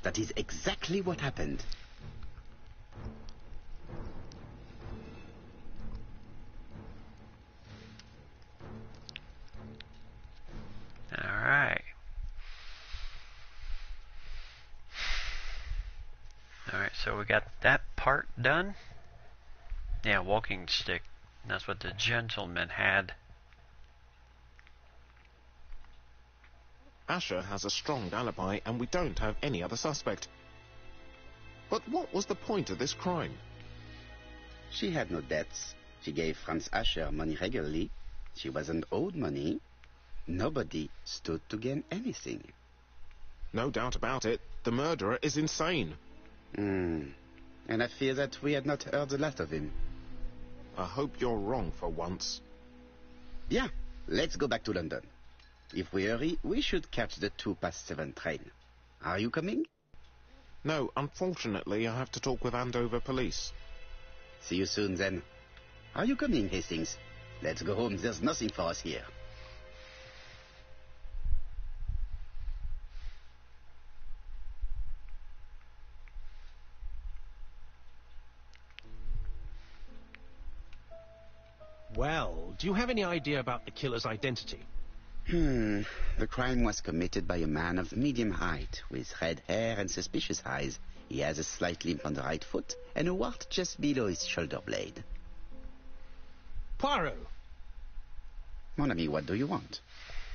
That is exactly what happened. Alright. Alright, so we got that part done. Yeah, walking stick. That's what the gentleman had. Asher has a strong alibi and we don't have any other suspect. But what was the point of this crime? She had no debts. She gave Franz Asher money regularly. She wasn't owed money. Nobody stood to gain anything. No doubt about it, the murderer is insane. And I fear that we had not heard the last of him. I hope you're wrong for once. Bien, let's go back to London. If we hurry, we should catch the 7:02 train. Are you coming? No, unfortunately, I have to talk with Andover police. See you soon, then. Are you coming, Hastings? Let's go home. There's nothing for us here. Well, do you have any idea about the killer's identity? The crime was committed by a man of medium height, with red hair and suspicious eyes. He has a slight limp on the right foot, and a wart just below his shoulder blade. Poirot! Mon ami, what do you want?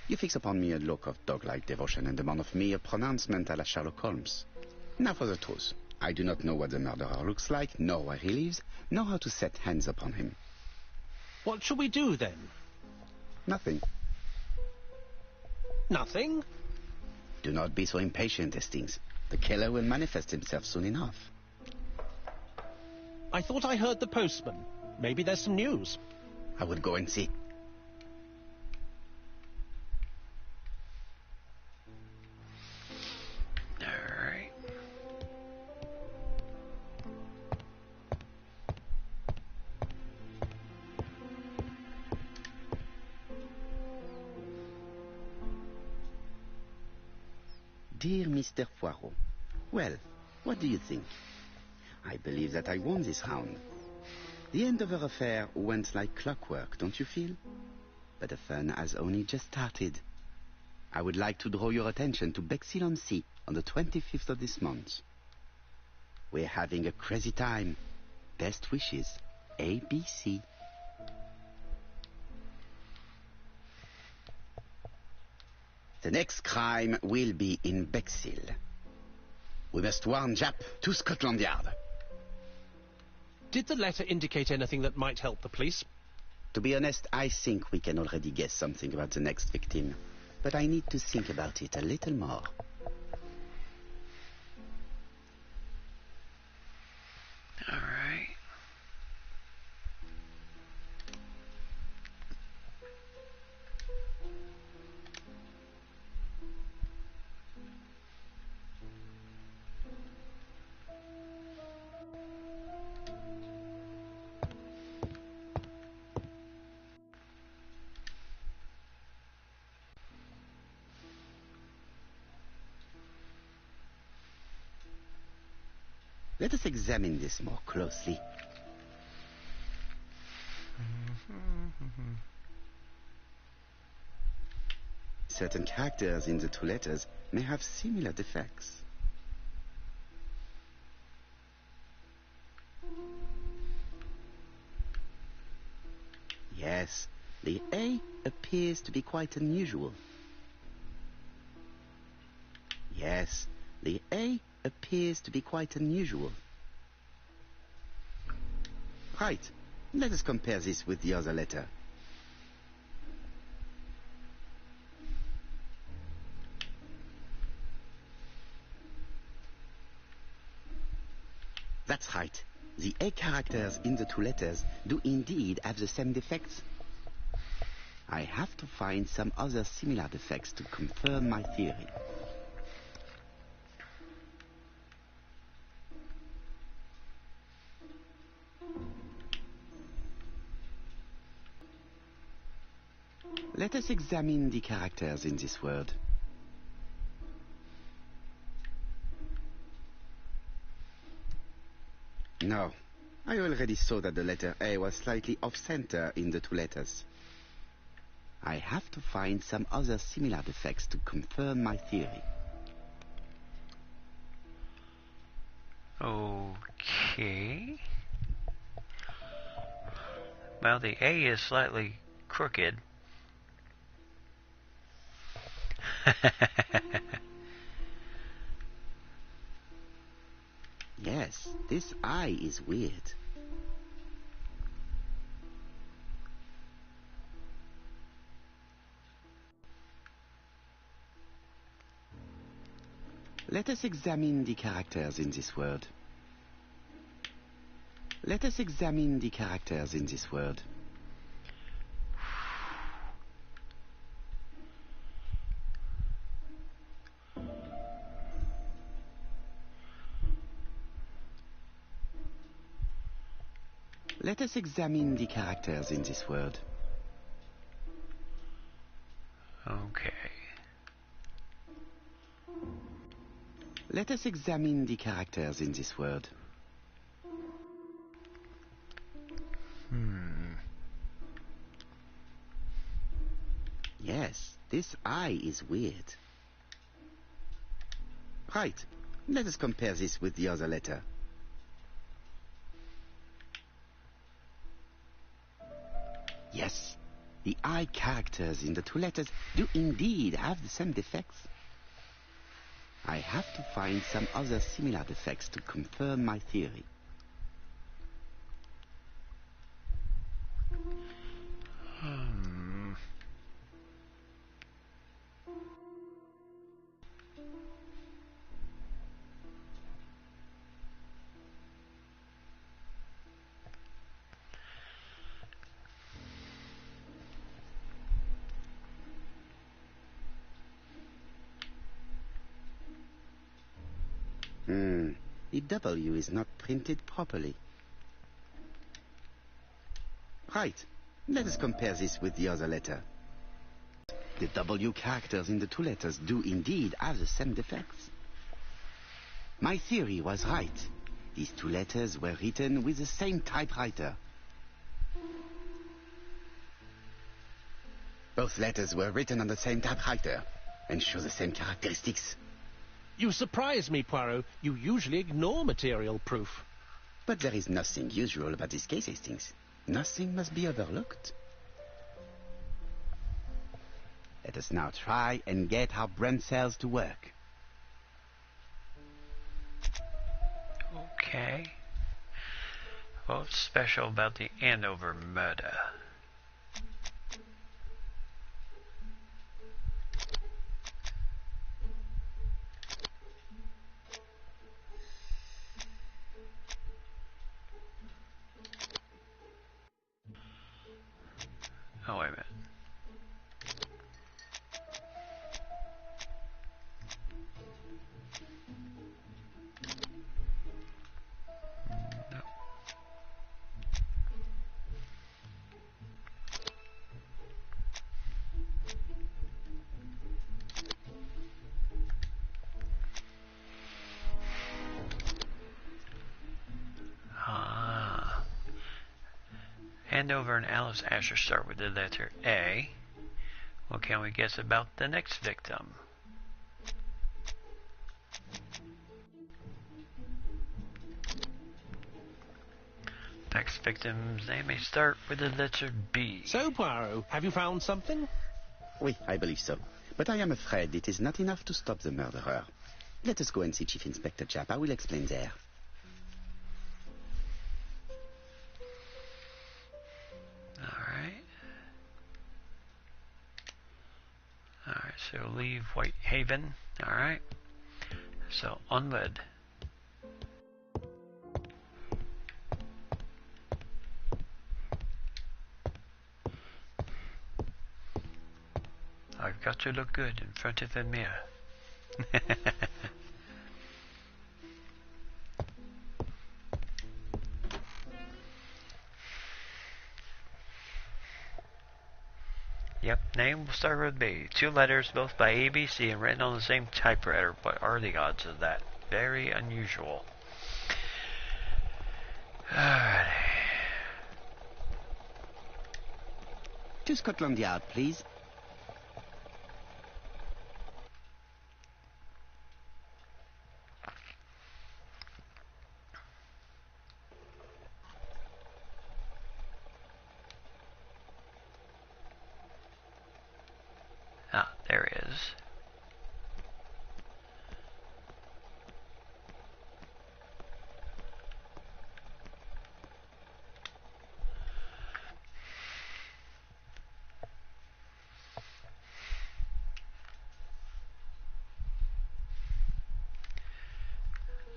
You fix upon me a look of dog-like devotion and demand of me a pronouncement à la Sherlock Holmes. Now for the truth. I do not know what the murderer looks like, nor where he lives, nor how to set hands upon him. What shall we do, then? Nothing. Nothing? Do not be so impatient, Hastings. The killer will manifest himself soon enough. I thought I heard the postman. Maybe there's some news. I would go and see. Alright. Dear Mr. Poirot, well, what do you think? I believe that I won this round. The end of our affair went like clockwork, don't you feel? But the fun has only just started. I would like to draw your attention to Bexhill-on-Sea on the 25th of this month. We're having a crazy time. Best wishes, ABC. The next crime will be in Bexhill. We must warn Jap to Scotland Yard. Did the letter indicate anything that might help the police? To be honest, I think we can already guess something about the next victim. But I need to think about it a little more. All right. Let us examine this more closely. Certain characters in the two letters may have similar defects. Yes, the A appears to be quite unusual. Yes, the A appears to be quite unusual. Right. Let us compare this with the other letter. That's right. The A characters in the two letters do indeed have the same defects. I have to find some other similar defects to confirm my theory. Let us examine the characters in this word. No, I already saw that the letter A was slightly off-center in the two letters. I have to find some other similar defects to confirm my theory. Okay. Well, the A is slightly crooked. Yes, this I is weird. Let us examine the characters in this word. Let us examine the characters in this word. Let us examine the characters in this word. Okay. Let us examine the characters in this word. Yes, this I is weird. Right. Let us compare this with the other letter. Yes, the I characters in the two letters do indeed have the same defects. I have to find some other similar defects to confirm my theory. The W is not printed properly. Right. Let us compare this with the other letter. The W characters in the two letters do indeed have the same defects. My theory was right. These two letters were written with the same typewriter. Both letters were written on the same typewriter and show the same characteristics. You surprise me, Poirot. You usually ignore material proof. But there is nothing usual about this case, Hastings. Nothing must be overlooked. Let us now try and get our brain cells to work. Okay. What's special about the Andover murder? Oh, wait a minute. No. Ah. Andover and Alice Asher start with the letter A. What can we guess about the next victim? Next victim's name may start with the letter B. So, Poirot, have you found something? Oui, I believe so. But I am afraid it is not enough to stop the murderer. Let us go and see Chief Inspector Chapa. I will explain there. Alright, so leave Whitehaven. Alright. So, unled. I've got to look good in front of the mirror. Yep, name will start with B. 2 letters, both by ABC and written on the same typewriter. What are the odds of that? Very unusual. Alrighty. To Scotland Yard, please. Ah, there he is.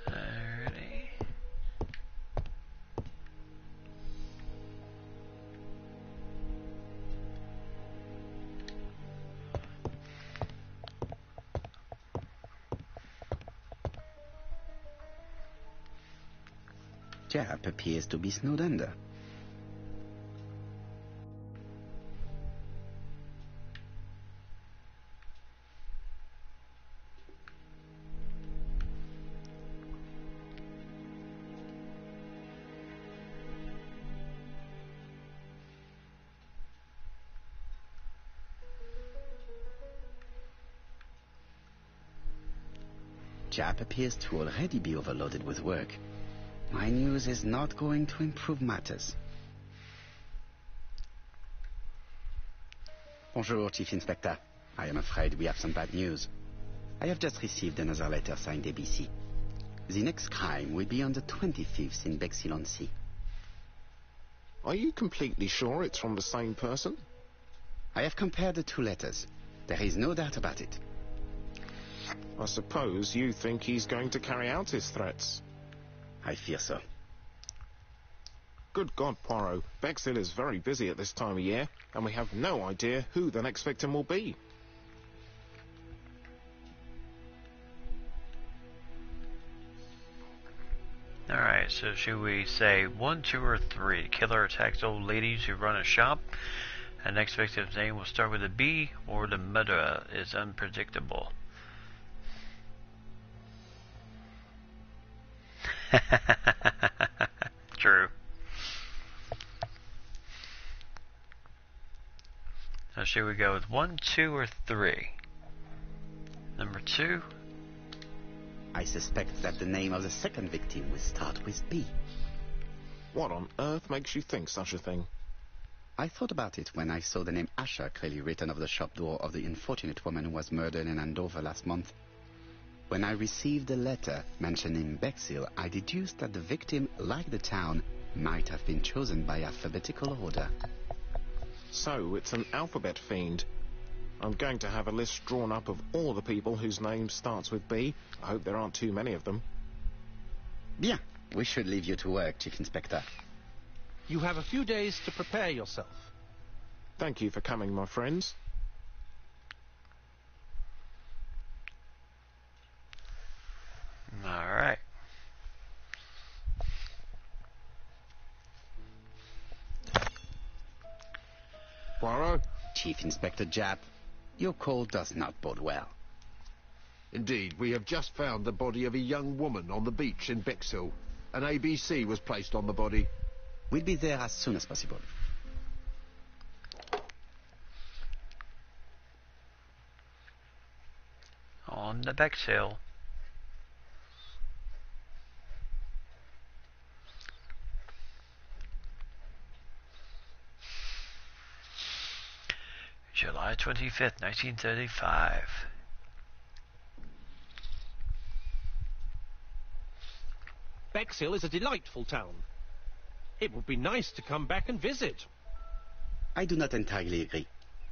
Alrighty. Jap appears to be snowed under. Jap appears to already be overloaded with work. My news is not going to improve matters. Bonjour, Chief Inspector. I am afraid we have some bad news. I have just received another letter signed ABC. The next crime will be on the 25th in Bexhill-on-Sea. Are you completely sure it's from the same person? I have compared the 2 letters. There is no doubt about it. I suppose you think he's going to carry out his threats. I fear so. Good God, Poirot. Bexhill is very busy at this time of year, and we have no idea who the next victim will be. Alright, so should we say 1, 2, or 3? Killer attacks old ladies who run a shop. The next victim's name will start with a B, or the murderer is unpredictable. True. So should we go with 1, 2, or 3? Number 2. I suspect that the name of the second victim will start with B. What on earth makes you think such a thing? I thought about it when I saw the name Asher clearly written over the shop door of the unfortunate woman who was murdered in Andover last month. When I received a letter mentioning Bexhill, I deduced that the victim, like the town, might have been chosen by alphabetical order. So, it's an alphabet fiend. I'm going to have a list drawn up of all the people whose name starts with B. I hope there aren't too many of them. Bien. We should leave you to work, Chief Inspector. You have a few days to prepare yourself. Thank you for coming, my friends. Alright. Poirot? Chief Inspector Japp, your call does not bode well. Indeed, we have just found the body of a young woman on the beach in Bexhill. An ABC was placed on the body. We'll be there as soon as possible. On the Bexhill. July 25th, 1935. Bexhill is a delightful town. It would be nice to come back and visit. I do not entirely agree.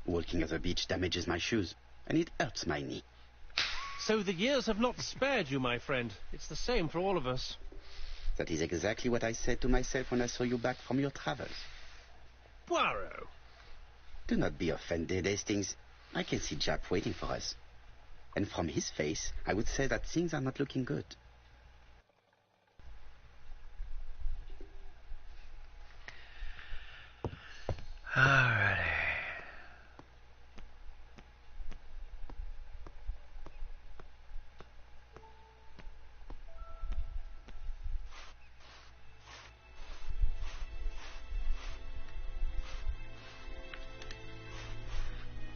Walking on the beach damages my shoes, and it hurts my knee. So the years have not spared you, my friend. It's the same for all of us. That is exactly what I said to myself when I saw you back from your travels. Poirot. Do not be offended, Hastings. I can see Japp waiting for us. And from his face, I would say that things are not looking good. Alrighty.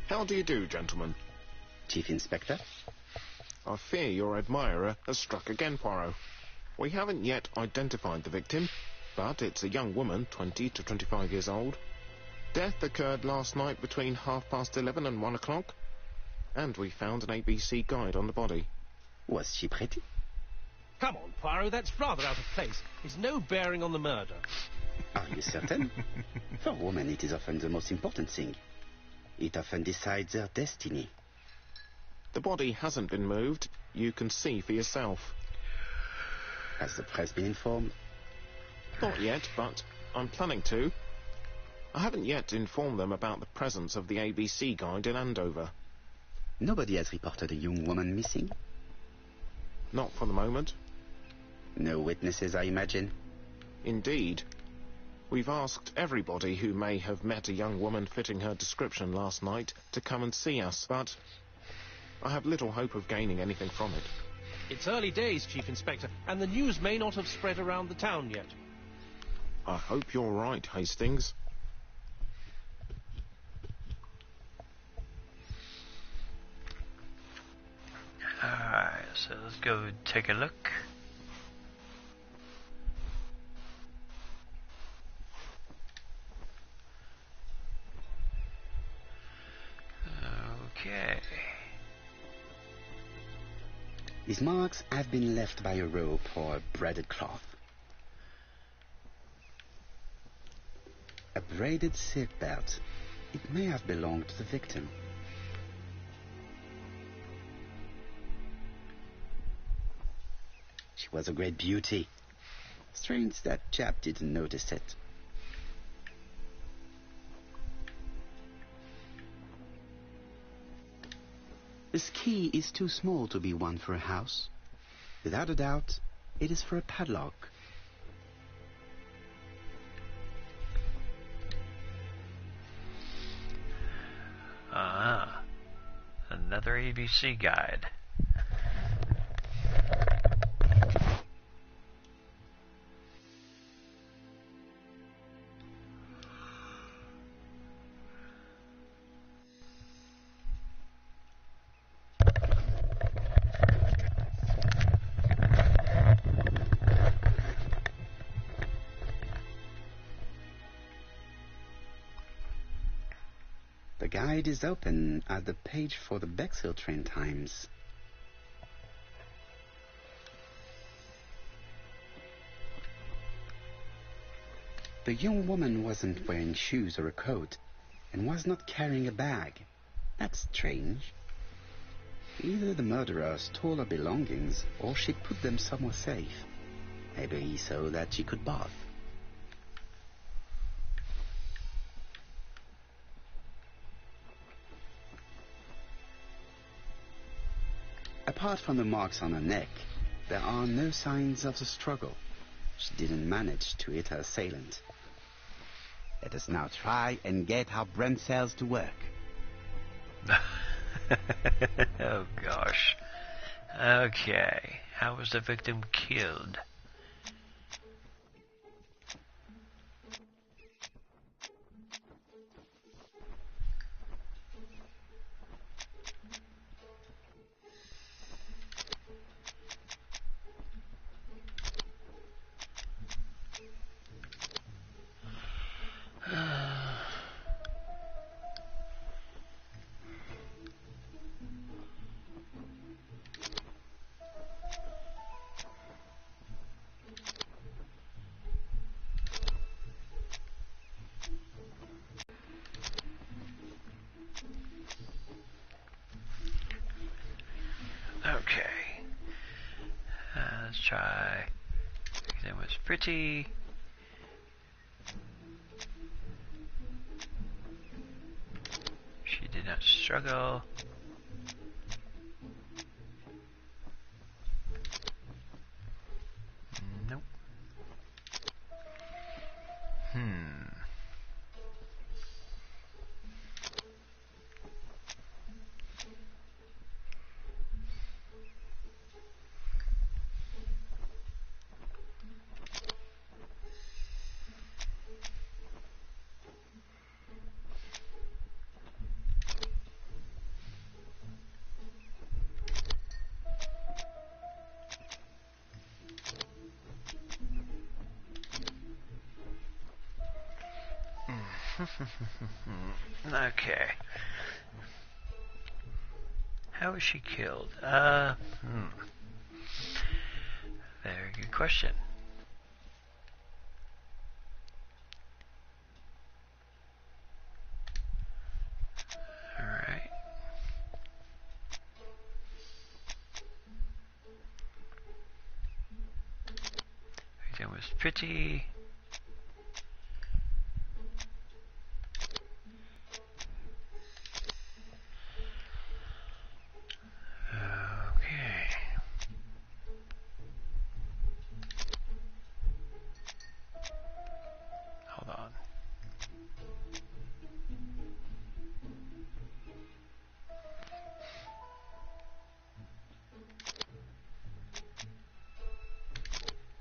How do you do, gentlemen? Chief Inspector? I fear your admirer has struck again, Poirot. We haven't yet identified the victim, but it's a young woman, 20 to 25 years old. Death occurred last night between 11:30 and 1 o'clock, and we found an ABC guide on the body. Was she pretty? Come on, Poirot, that's rather out of place. It's no bearing on the murder. Are you certain? For women, it is often the most important thing. It often decides their destiny. The body hasn't been moved. You can see for yourself. Has the press been informed? Not yet, but I'm planning to. I haven't yet informed them about the presence of the ABC guide in Andover. Nobody has reported a young woman missing? Not for the moment. No witnesses, I imagine. Indeed. We've asked everybody who may have met a young woman fitting her description last night to come and see us, but I have little hope of gaining anything from it. It's early days, Chief Inspector, and the news may not have spread around the town yet. I hope you're right, Hastings. Alright, so let's go take a look. Okay. His marks have been left by a rope or a braided cloth. A braided silk belt. It may have belonged to the victim. She was a great beauty. Strange that Japp didn't notice it. This key is too small to be one for a house. Without a doubt, it is for a padlock. Ah, another ABC guide. The guide is open at the page for the Bexhill train times. The young woman wasn't wearing shoes or a coat, and was not carrying a bag. That's strange. Either the murderer stole her belongings, or she'd put them somewhere safe. Maybe so that she could bath. Apart from the marks on her neck, there are no signs of the struggle. She didn't manage to hit her assailant. Let us now try and get our brain cells to work. Oh gosh. Okay, how was the victim killed? Okay. Let's try. It was pretty. She did not struggle. Nope. Okay. How was she killed? Very good question. Alright. Victim was pretty. Okay. Hold on.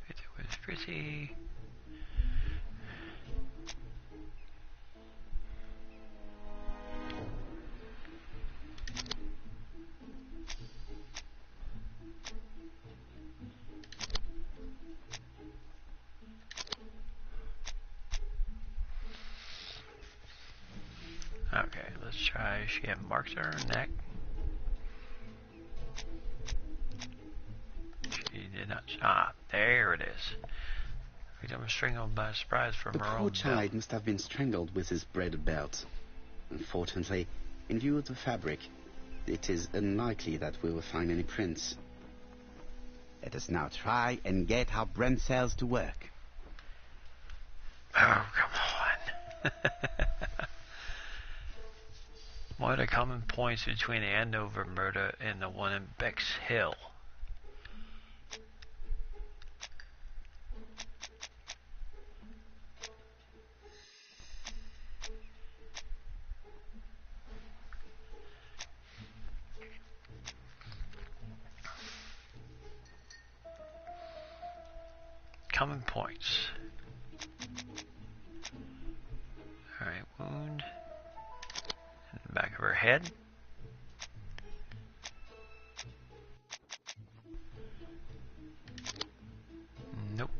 It was pretty. Okay, let's try. She had marks on her neck. She did not. Ah, there it is. Victim was strangled by surprise from The her poor own child belt. must have been strangled with his braided belt. Unfortunately, in view of the fabric, it is unlikely that we will find any prints. Let us now try and get our brain cells to work. Oh, come on. What are the common points between the Andover murder and the one in Bexhill? common points. Alright, wound. In the back of her head. Nope.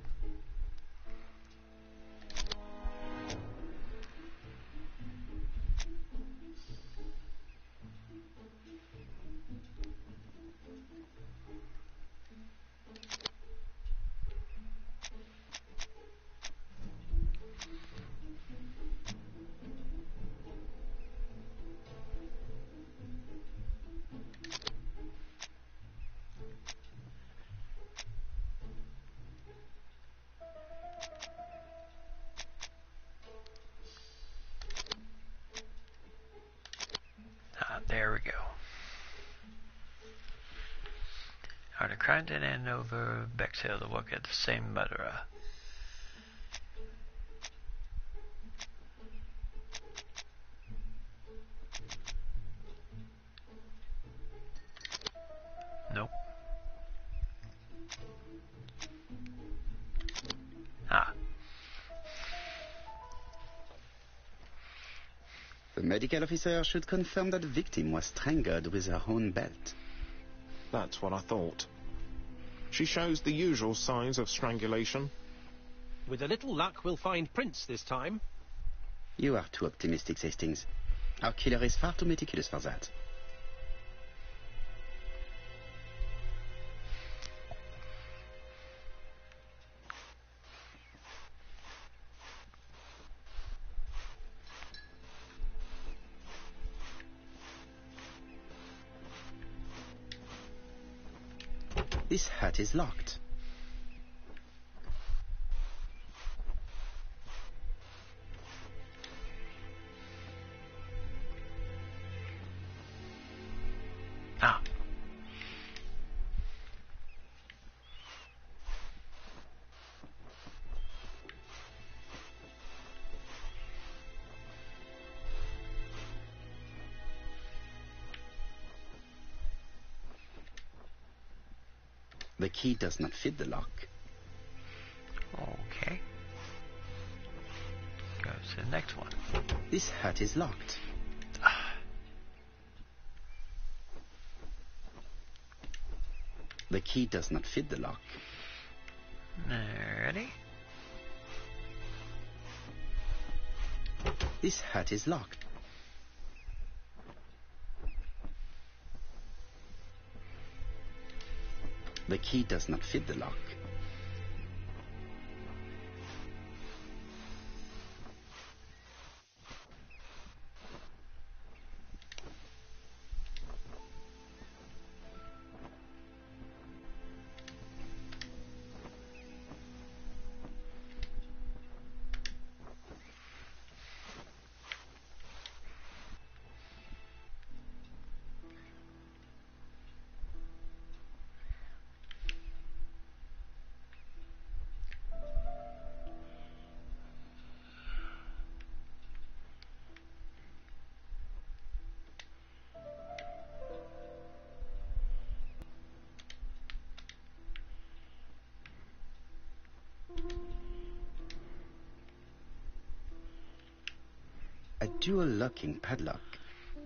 There we go. Har du Crichton and over Bexhill to work at the same murderer? Nope. Ah. The medical officer should confirm that the victim was strangled with her own belt. That's what I thought. She shows the usual signs of strangulation. With a little luck, we'll find prints this time. You are too optimistic, Hastings. Our killer is far too meticulous for that. This hut is locked. Ah. The key does not fit the lock. Okay. Go to the next one. This hut is locked. The key does not fit the lock. Ready? This hut is locked. The key does not fit the lock. A dual locking padlock.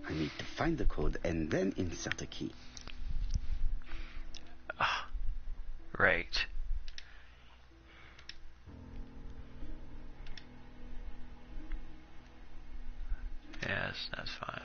I need to find the code and then insert a key. Ah, right. Yes, that's fine.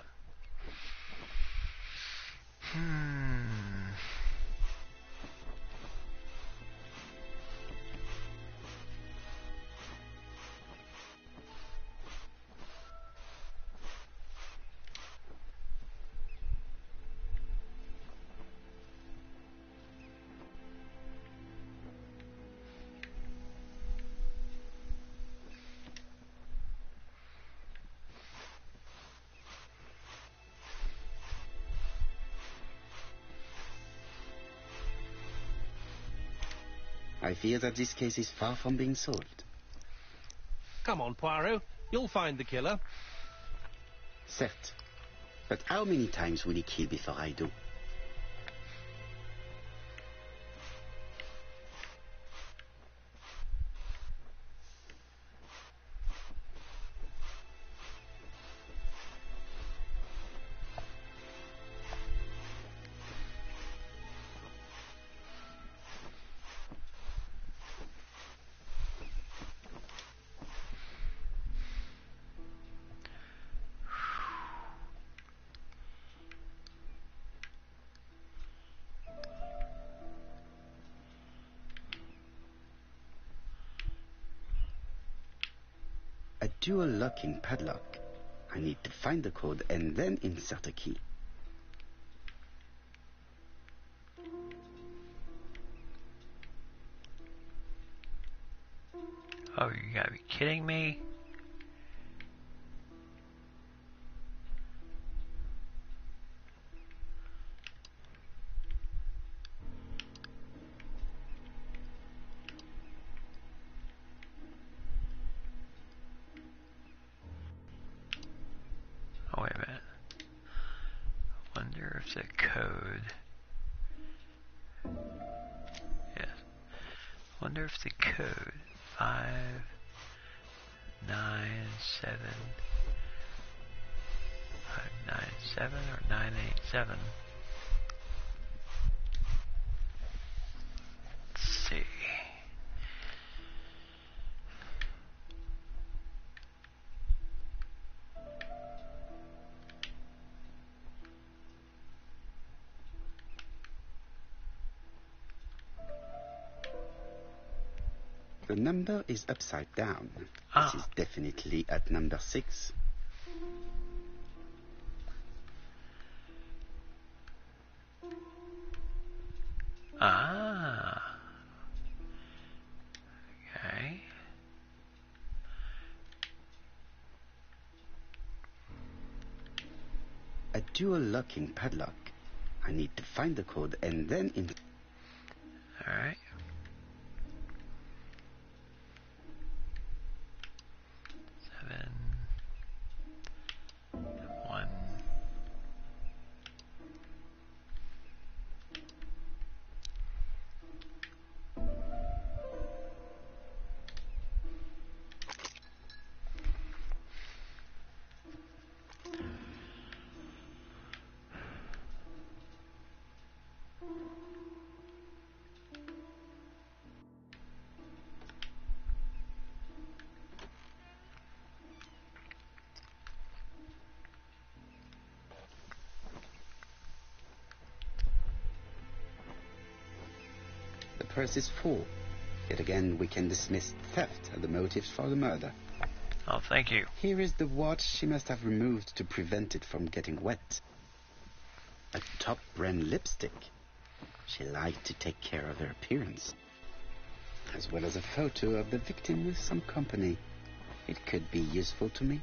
I fear that this case is far from being solved. Come on, Poirot. You'll find the killer. Certes. But how many times will he kill before I do? dual locking padlock. I need to find the code and then insert a key. Oh, you gotta be kidding me. Oh, wait a minute. Wonder if the code... Yes. Wonder if the code 597 or 987. Let's see. The number is upside down. Ah. This is definitely at number 6. Ah. Okay. A dual locking padlock. I need to find the code and then Alright. 7 1 the purse is full. Yet again, we can dismiss theft as the motives for the murder. Oh, thank you. Here is the watch she must have removed to prevent it from getting wet. A top brand lipstick. She liked to take care of her appearance. As well as a photo of the victim with some company. It could be useful to me.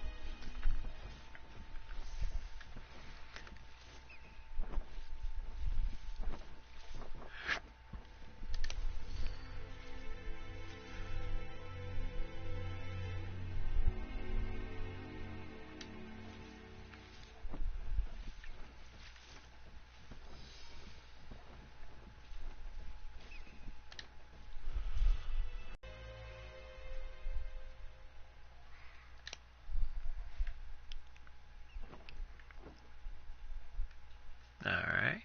Alright.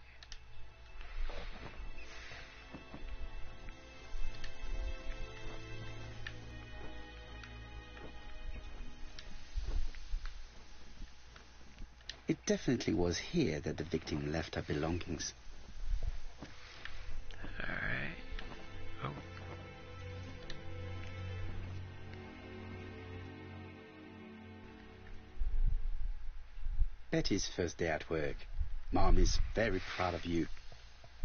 It definitely was here that the victim left her belongings. Alright. Oh. Betty's first day at work. Mom is very proud of you.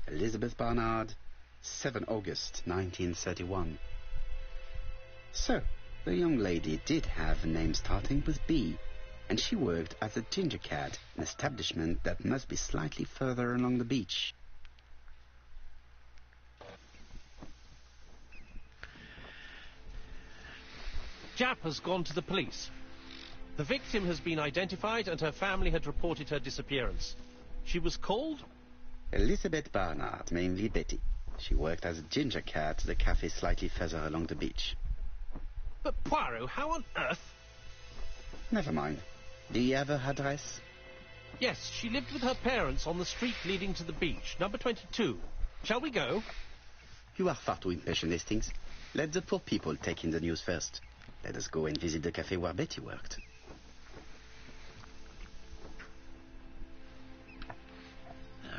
Elizabeth Barnard, 7 August 1931. So, the young lady did have a name starting with B, and she worked as a ginger cat, an establishment that must be slightly further along the beach. Jap has gone to the police. The victim has been identified and her family had reported her disappearance. She was called? Elizabeth Barnard, mainly Betty. She worked as a ginger cat at the cafe slightly further along the beach. But Poirot, how on earth? Never mind. Do you have her address? Yes, she lived with her parents on the street leading to the beach, number 22. Shall we go? You are far too impatient, Hastings. Let the poor people take in the news first. Let us go and visit the cafe where Betty worked.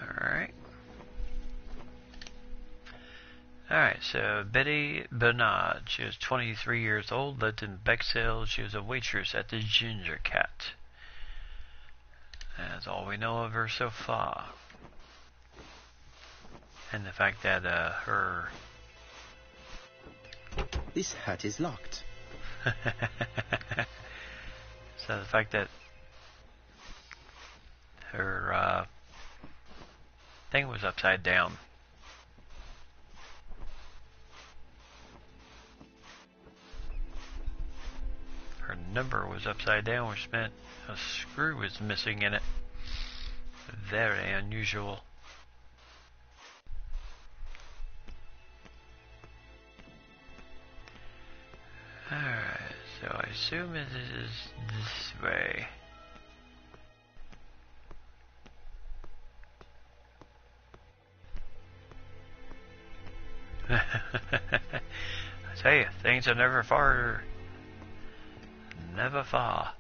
Alright. Alright, so Betty Bernard, she was 23 years old, lived in Bexhill. She was a waitress at the Ginger Cat. That's all we know of her so far. And the fact that her... This hut is locked. So the fact that her thing was upside down. Her number was upside down, which meant a screw was missing in it. Very unusual. Alright, so I assume it is this way. I tell you, things are never far. Never far.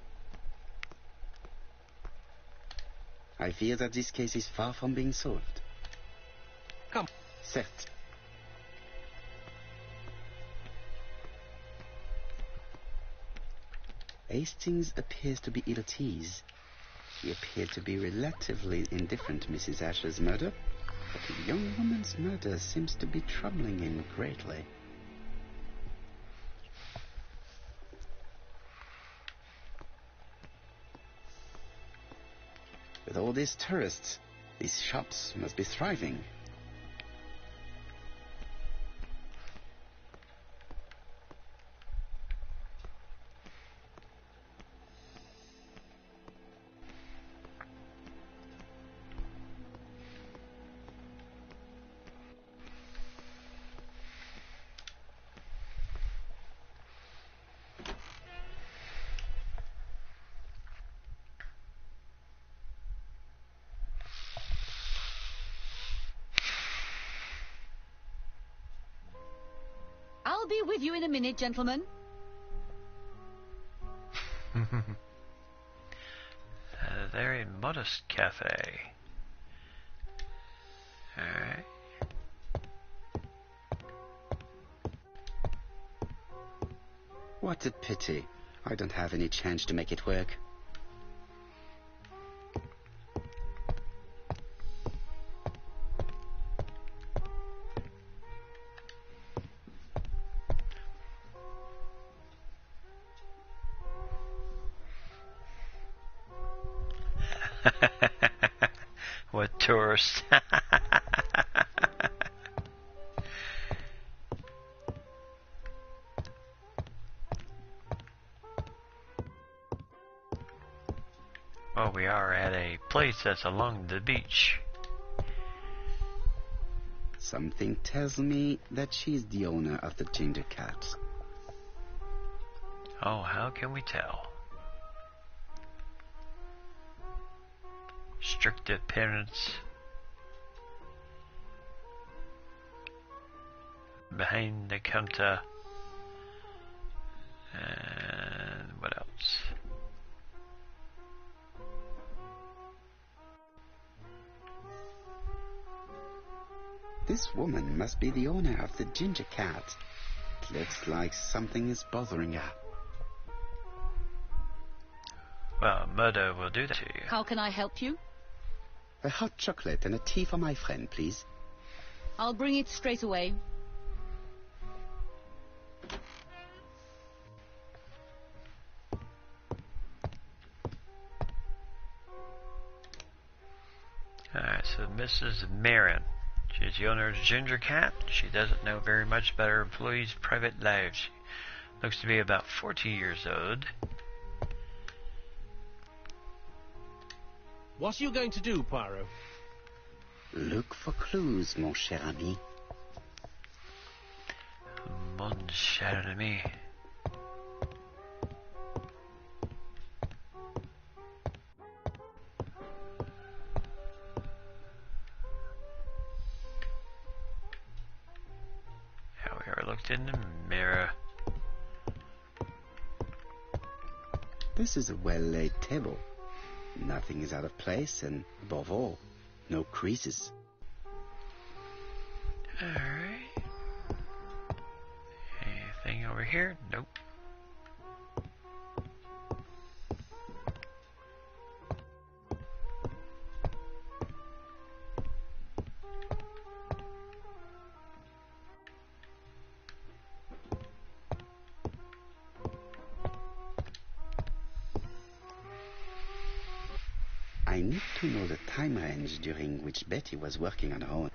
I fear that this case is far from being solved. Come. Certes. Hastings appears to be ill at ease. He appeared to be relatively indifferent to Mrs. Asher's murder, but the young woman's murder seems to be troubling him greatly. With all these tourists, these shops must be thriving. I'll be with you in a minute, gentlemen. A very modest cafe. Alright. What a pity. I don't have any change to make it work. What tourist? Well, we are at a place that's along the beach. Something tells me that she's the owner of the Ginger Cat. Oh, how can we tell? Strict appearance. Behind the counter. And what else? This woman must be the owner of the Ginger Cat. It looks like something is bothering her. Well, murder will do that to you. How can I help you? A hot chocolate and a tea for my friend, please. I'll bring it straight away. Alright, so Mrs. Marin. She's the owner of Ginger Cat. She doesn't know very much about her employees' private lives. She looks to be about 40 years old. What are you going to do, Poirot? Look for clues, mon cher ami. Mon cher ami. How we are looked in the mirror. This is a well-laid table. Nothing is out of place, and above all, no creases. Alright. Over here? Nope. I need to know the time range during which Betty was working on her own.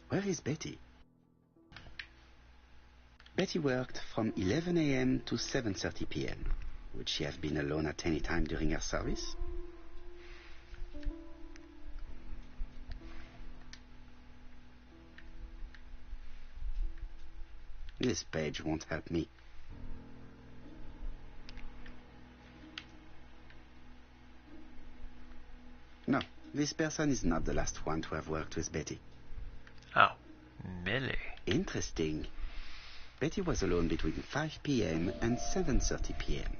Where is Betty? Betty worked from 11 a.m. to 7:30 p.m. Would she have been alone at any time during her service? This page won't help me. No, this person is not the last one to have worked with Betty. Oh, Millie. Interesting. Betty was alone between 5 p.m. and 7:30 p.m.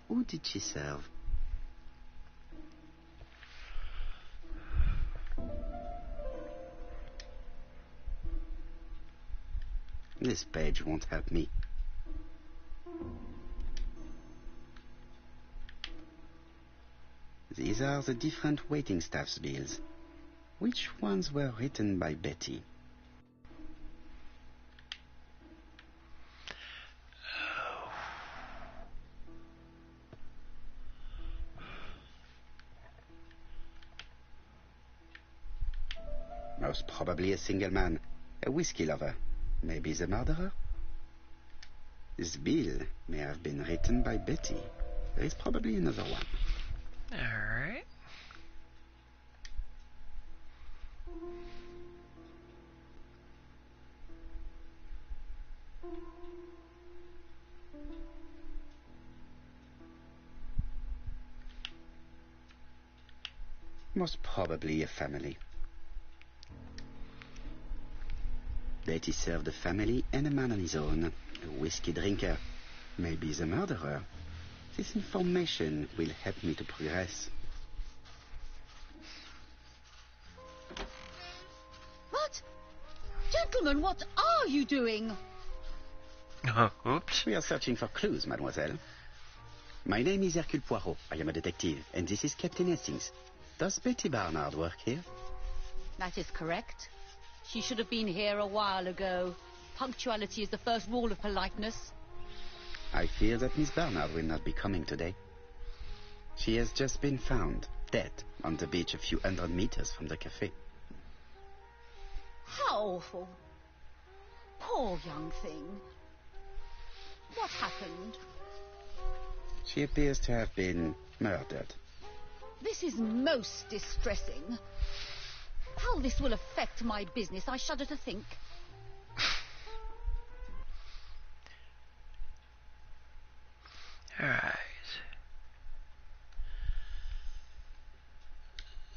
Who did she serve? This page won't help me. These are the different waiting staff's bills. Which ones were written by Betty? Most probably a single man, a whiskey lover, maybe the murderer. This bill may have been written by Betty. There is probably another one. Alright. Most probably a family. Betty served a family and a man on his own, a whiskey drinker, maybe the murderer. This information will help me to progress. What? Gentlemen, what are you doing? Oops. We are searching for clues, mademoiselle. My name is Hercule Poirot. I am a detective, and this is Captain Hastings. Does Betty Barnard work here? That is correct. She should have been here a while ago. Punctuality is the first rule of politeness. I fear that Miss Barnard will not be coming today. She has just been found, dead, on the beach a few hundred meters from the cafe. How awful. Poor young thing. What happened? She appears to have been murdered. This is most distressing. How this will affect my business, I shudder to think. Alright.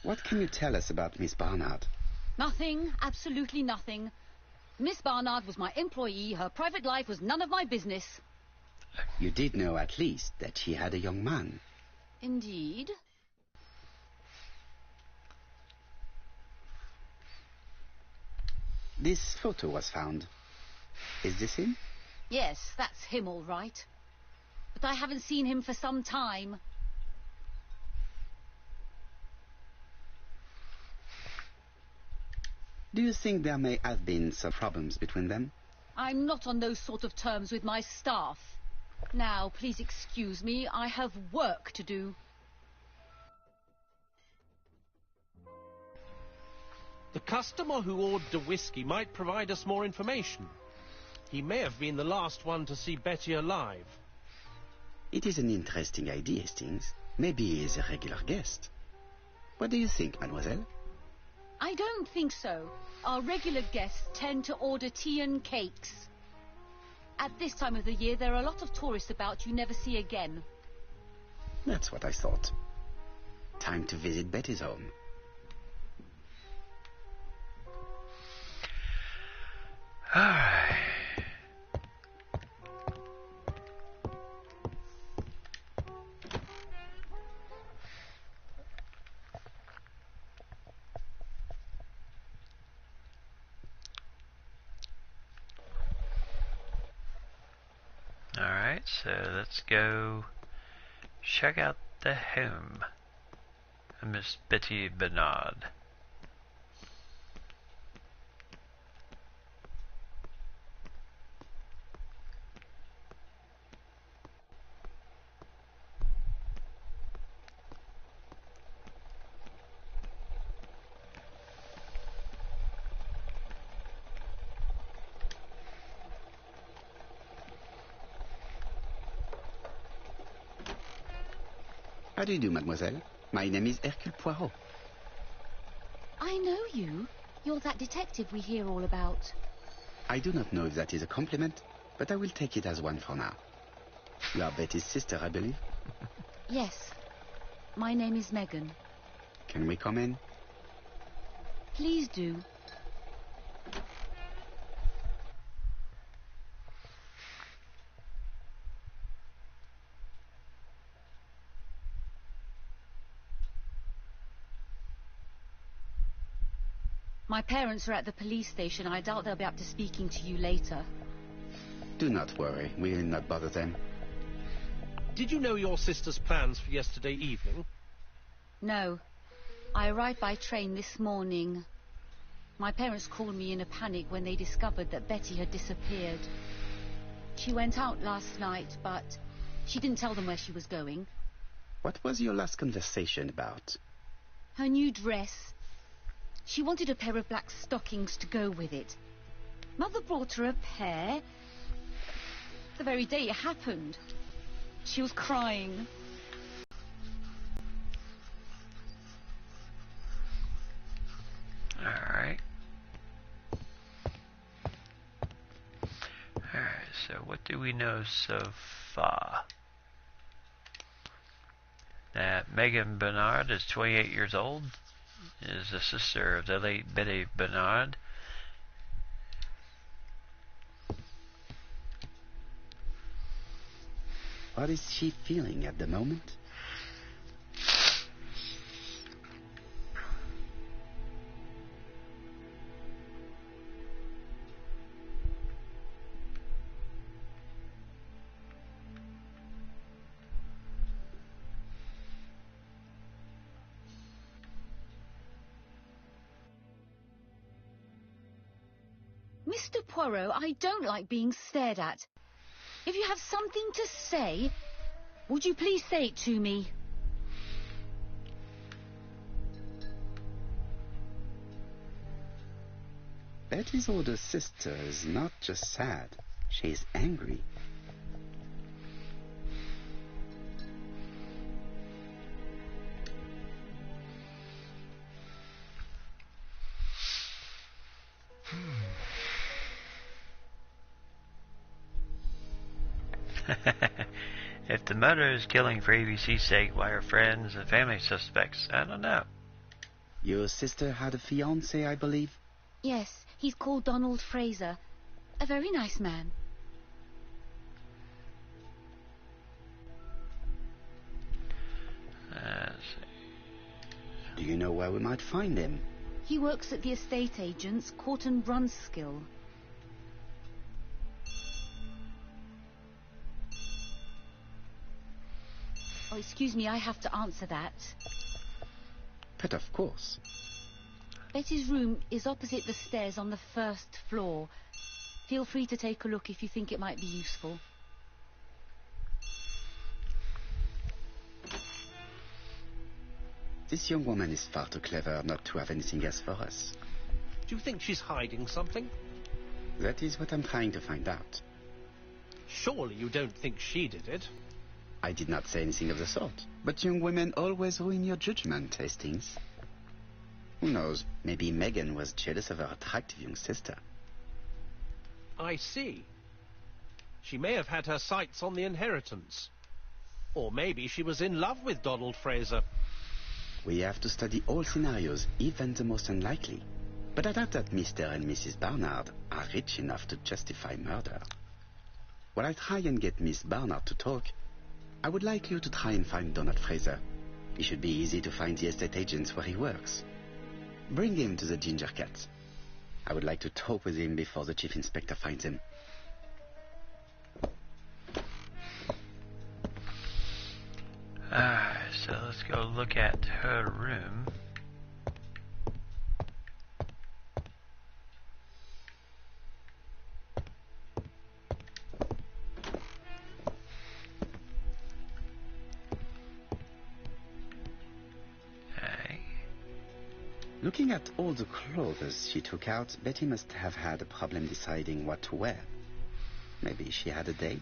What can you tell us about Miss Barnard? Nothing, absolutely nothing. Miss Barnard was my employee. Her private life was none of my business. You did know at least that she had a young man. Indeed. This photo was found. Is this him? Yes, that's him all right. But I haven't seen him for some time. Do you think there may have been some problems between them? I'm not on those sort of terms with my staff. Now, please excuse me, I have work to do. The customer who ordered the whiskey might provide us more information. He may have been the last one to see Betty alive. It is an interesting idea, Hastings. Maybe he is a regular guest. What do you think, mademoiselle? I don't think so. Our regular guests tend to order tea and cakes. At this time of the year, there are a lot of tourists about you never see again. That's what I thought. Time to visit Betty's home. Alright. Alright, so let's go check out the home of Miss Betty Bernard. How do you do, mademoiselle? My name is Hercule Poirot. I know you. You're that detective we hear all about. I do not know if that is a compliment, but I will take it as one for now. You are Betty's sister, I believe? Yes. My name is Megan. Can we come in? Please do. My parents are at the police station. I doubt they'll be up to speaking to you later. Do not worry. We will not bother them. Did you know your sister's plans for yesterday evening? No. I arrived by train this morning. My parents called me in a panic when they discovered that Betty had disappeared. She went out last night, but she didn't tell them where she was going. What was your last conversation about? Her new dress. She wanted a pair of black stockings to go with it. Mother brought her a pair. The very day it happened. She was crying. Alright. Alright, so what do we know so far? That Megan Bernard is 28 years old, is the sister of the late Betty Bernard. What is she feeling at the moment? Mr. Poirot, I don't like being stared at. If you have something to say, would you please say it to me? Betty's older sister is not just sad. She's angry. If the mother is killing for ABC's sake, why are friends and family suspects? I don't know. Your sister had a fiancé, I believe? Yes, he's called Donald Fraser. A very nice man. Let's see. Do you know where we might find him? He works at the estate agent's, Court and Brunskill. Oh, excuse me, I have to answer that. But of course. Betty's room is opposite the stairs on the first floor. Feel free to take a look if you think it might be useful. This young woman is far too clever not to have anything else for us. Do you think she's hiding something? That is what I'm trying to find out. Surely you don't think she did it? I did not say anything of the sort. But young women always ruin your judgment, Hastings. Who knows, maybe Megan was jealous of her attractive young sister. I see. She may have had her sights on the inheritance. Or maybe she was in love with Donald Fraser. We have to study all scenarios, even the most unlikely. But I doubt that Mr. and Mrs. Barnard are rich enough to justify murder. While I try and get Miss Barnard to talk, I would like you to try and find Donald Fraser. It should be easy to find the estate agents where he works. Bring him to the Ginger Cat. I would like to talk with him before the Chief Inspector finds him. go look at her room. Looking at all the clothes she took out, Betty must have had a problem deciding what to wear. Maybe she had a date?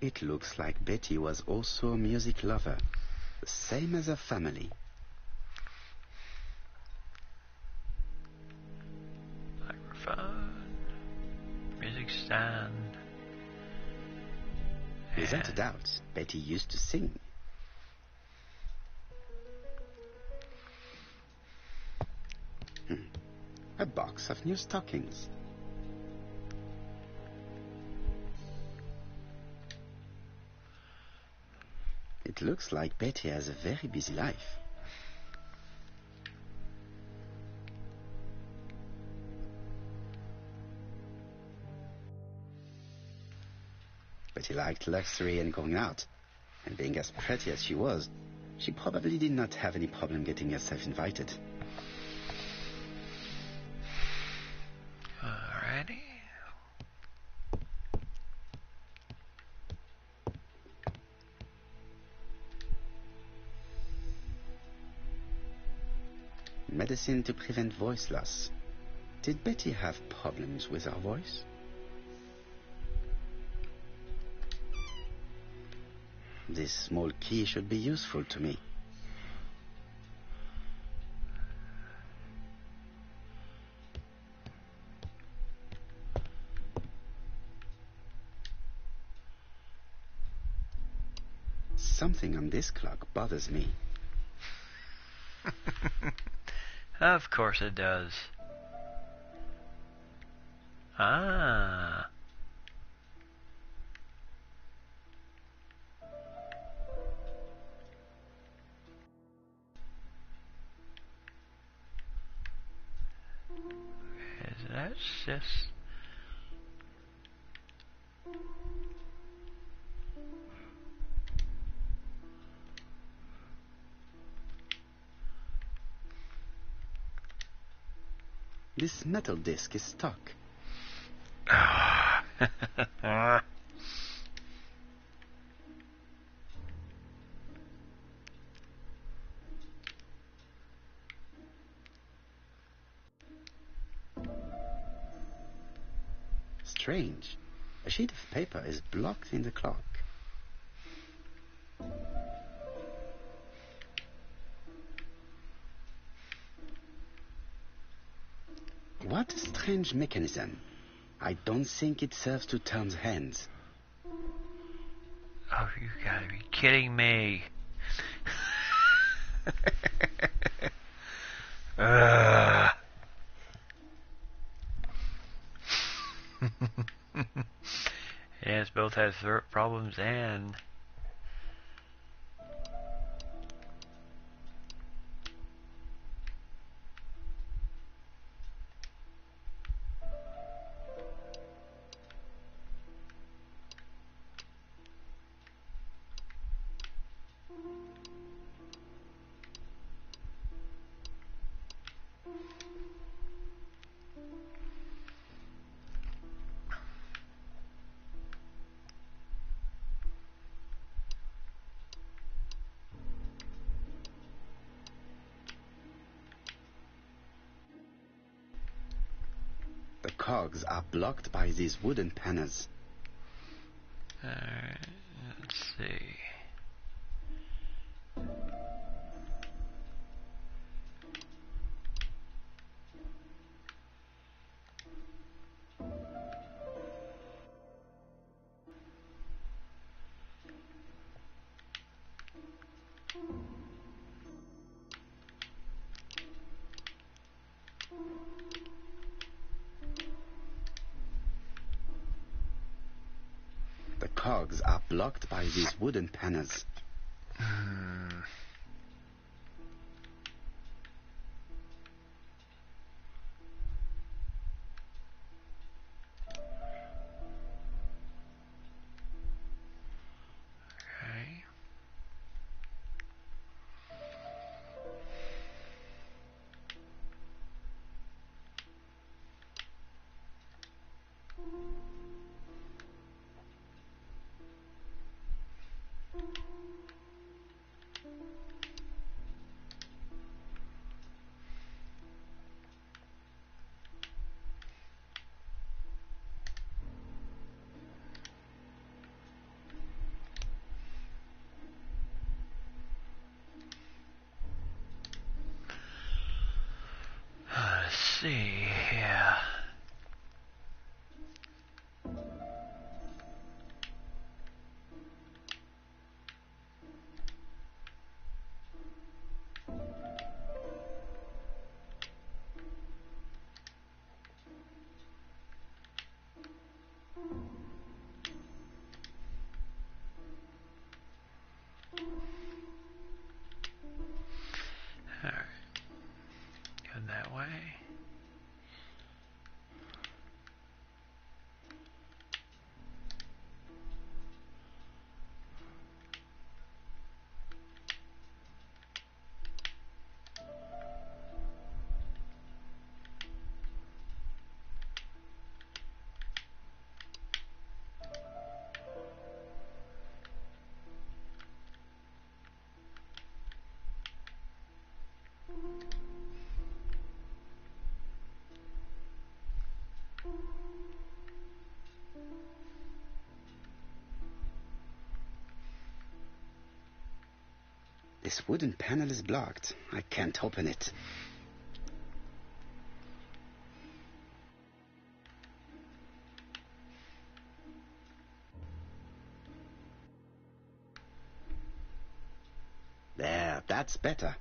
It looks like Betty was also a music lover, the same as her family. Microphone, music stand. Without a doubt, Betty used to sing. A box of new stockings. It looks like Betty has a very busy life. Betty liked luxury and going out, and being as pretty as she was, she probably did not have any problem getting herself invited. Alrighty. Medicine to prevent voice loss. Did Betty have problems with her voice? This small key should be useful to me. Something on this clock bothers me. Of course it does. Ah. That's just... This metal disc is stuck. Strange. A sheet of paper is blocked in the clock. What a strange mechanism. I don't think it serves to turn the hands. Oh, you gotta be kidding me. Yes, both have throat problems and... The cogs are blocked by these wooden panels. Alright, let's see. The cogs are blocked by these wooden panels. see. Yeah. Alright. Go that way. This wooden panel is blocked. I can't open it. There, that's better.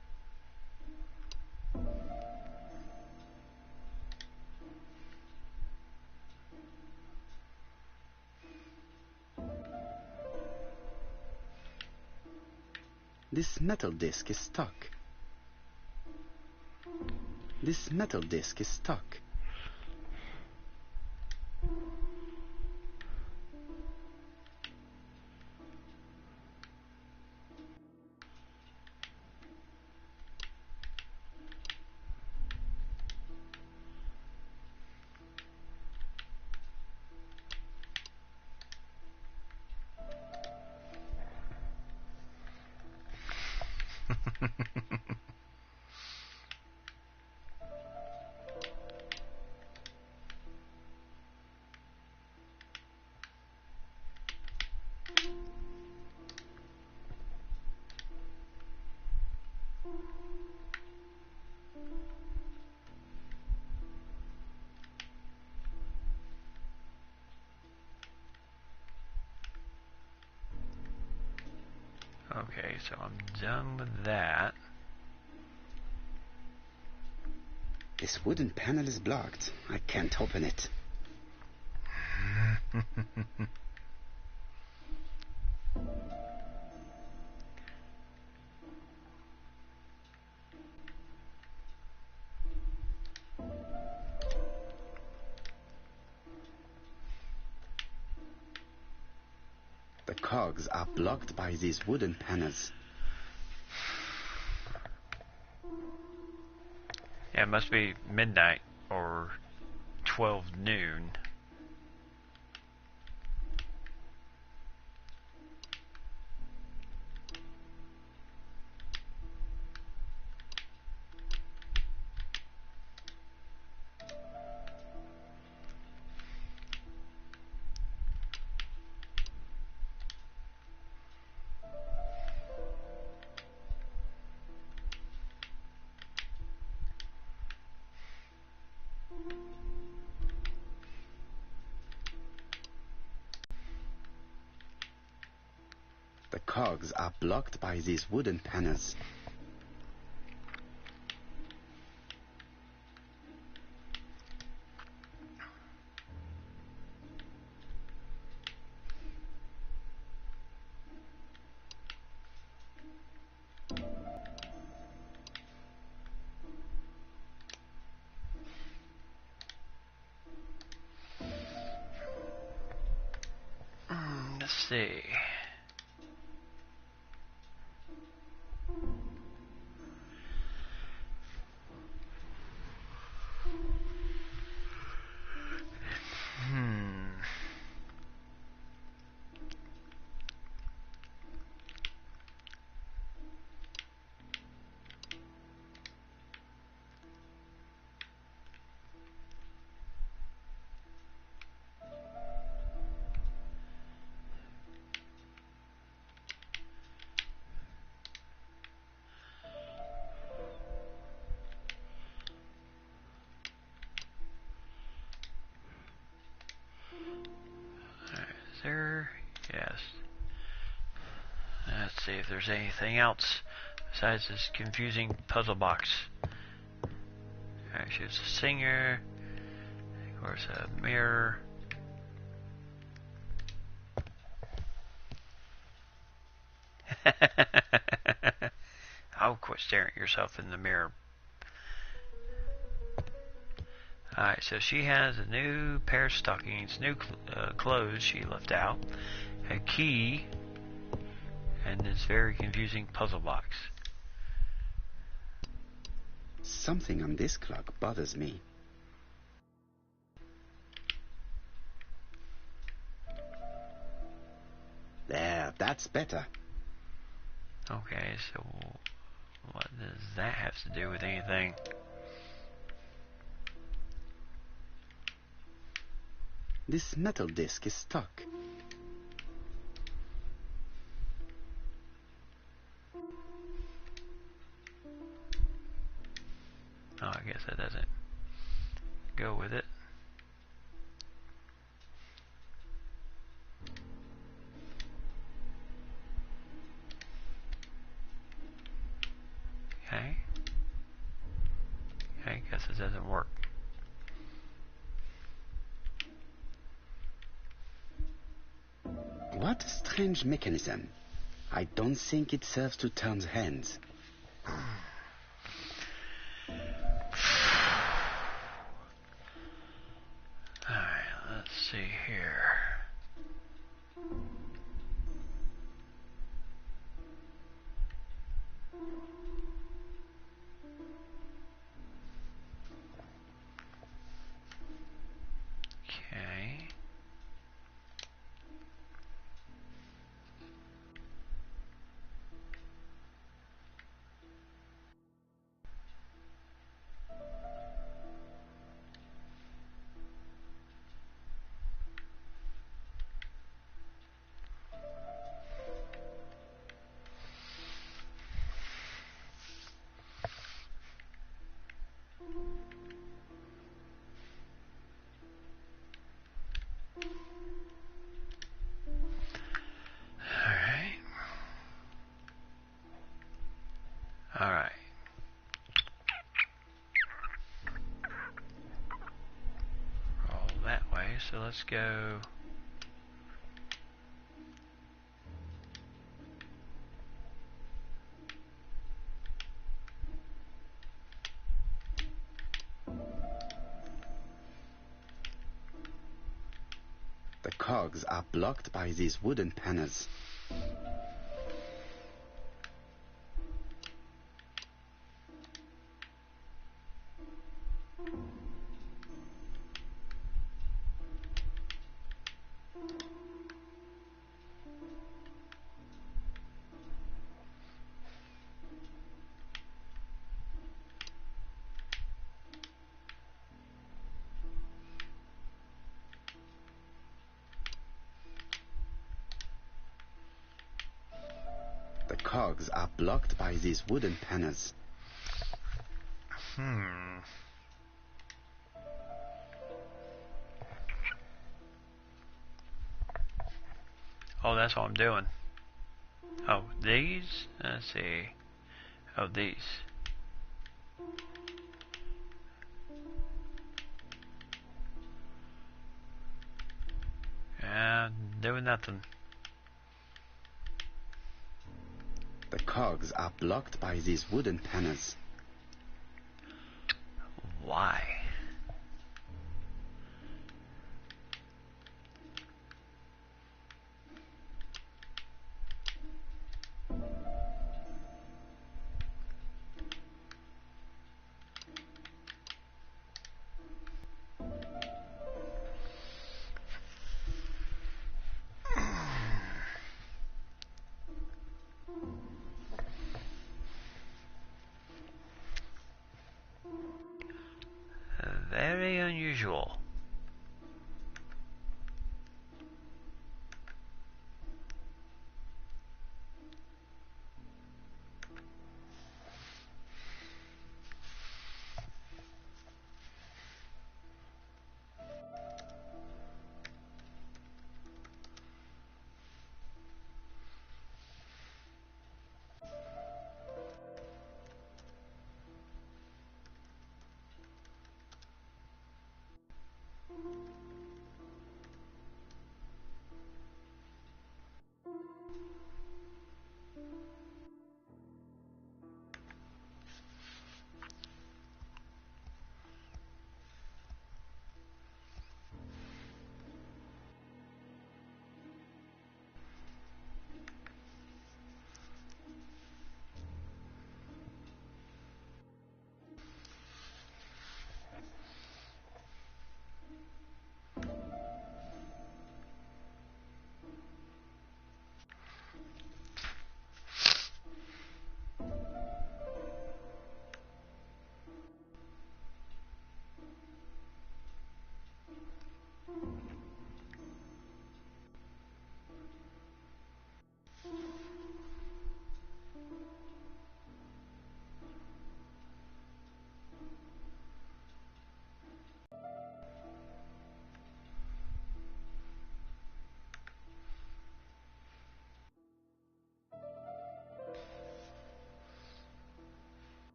This metal disc is stuck. This metal disc is stuck. Okay, so I'm done with that. This wooden panel is blocked. I can't open it. The cogs are blocked by these wooden panels. Yeah, it must be midnight or 12 noon. The cogs are blocked by these wooden panels. Let's see. see if there's anything else besides this confusing puzzle box. Alright, she's a singer. Of course, a mirror. Oh, quit staring at yourself in the mirror. Alright, so she has a new pair of stockings, new clothes she left out, a key, and this very confusing puzzle box. Something on this clock bothers me. There, that's better. Okay, so what does that have to do with anything? This metal disc is stuck. Oh, I guess that doesn't go with it. Okay. Okay, guess it doesn't work. What a strange mechanism. I don't think it serves to turn the hands. Alright, let's see here. Okay. Alright. Alright. Roll that way, so let's go. The cogs are blocked by these wooden panels. The cogs are blocked by these wooden panels. Oh, that's what I'm doing. Oh, these? Let's see. Oh, these. Doing nothing. The cogs are blocked by these wooden panels. Why? Very unusual.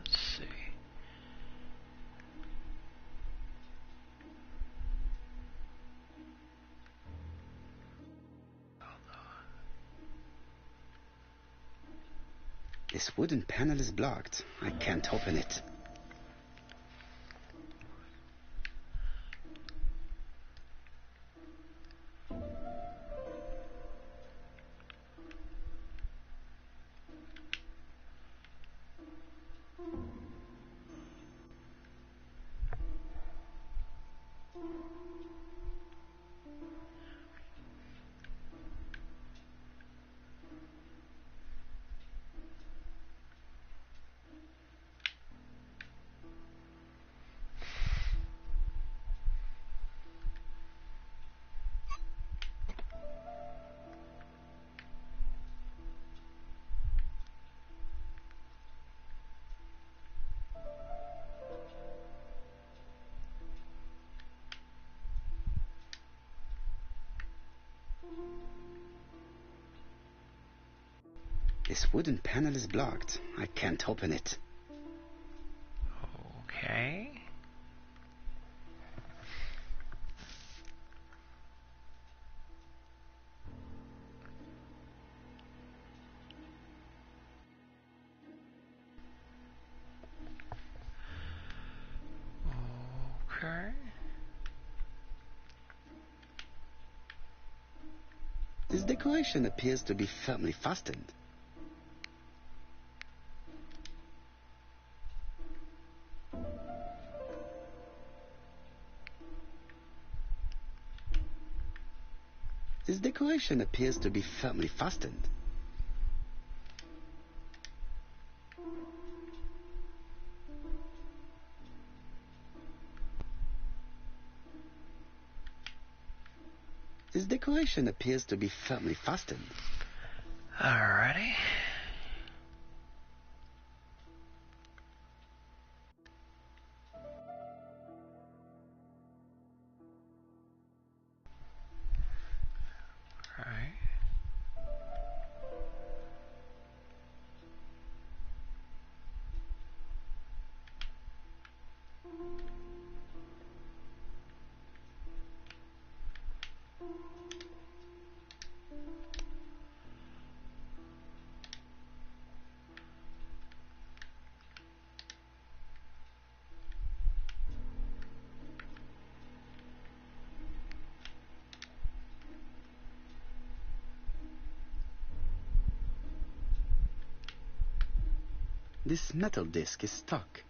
Let's see. This wooden panel is blocked. I can't open it. This wooden panel is blocked. I can't open it. Okay. Okay. This decoration appears to be firmly fastened. This decoration appears to be firmly fastened. This decoration appears to be firmly fastened. Alrighty. Alright. This metal disc is stuck.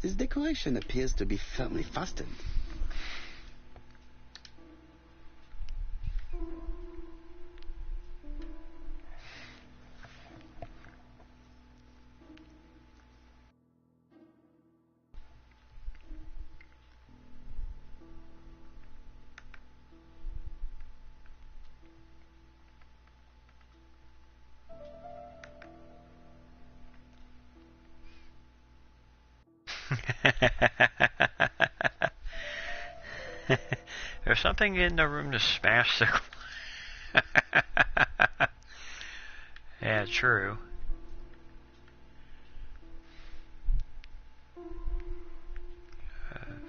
This decoration appears to be firmly fastened. There's something in the room to smash the. Yeah, true.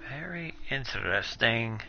Very interesting.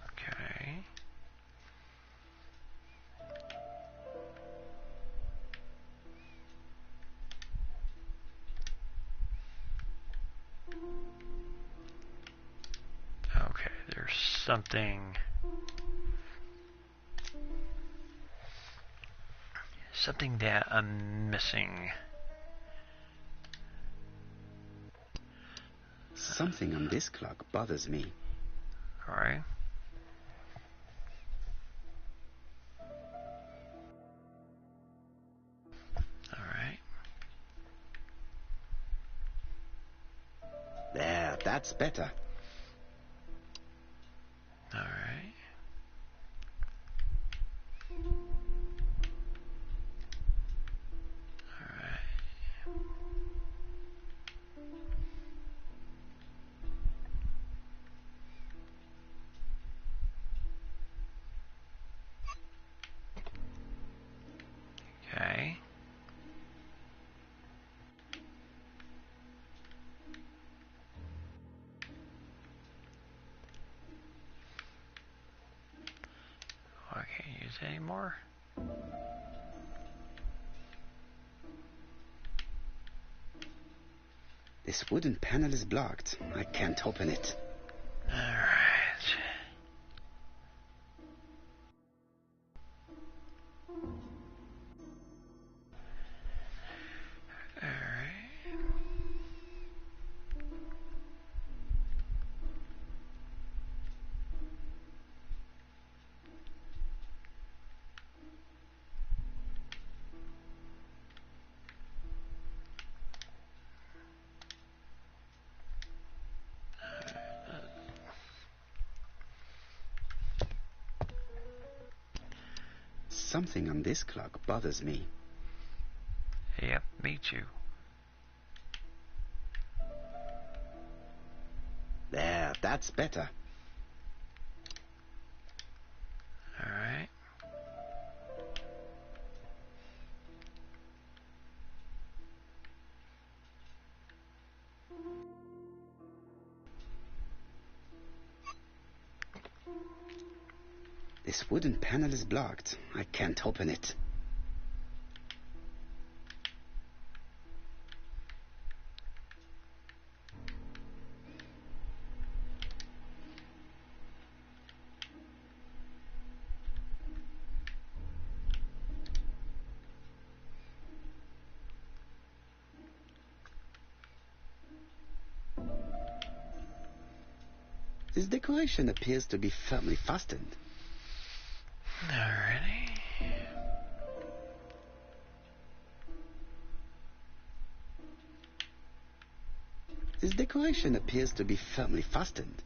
Okay. Okay, there's something that I'm missing. Something on this clock bothers me. All right. All right. There, that's better. All right. All right. Okay. Oh, I can't use it anymore. This wooden panel is blocked. I can't open it. All right. All right. Something on this clock bothers me. Yep, me too. There, that's better. All right. This wooden panel is blocked. I can't open it. This decoration appears to be firmly fastened. Alrighty. This decoration appears to be firmly fastened.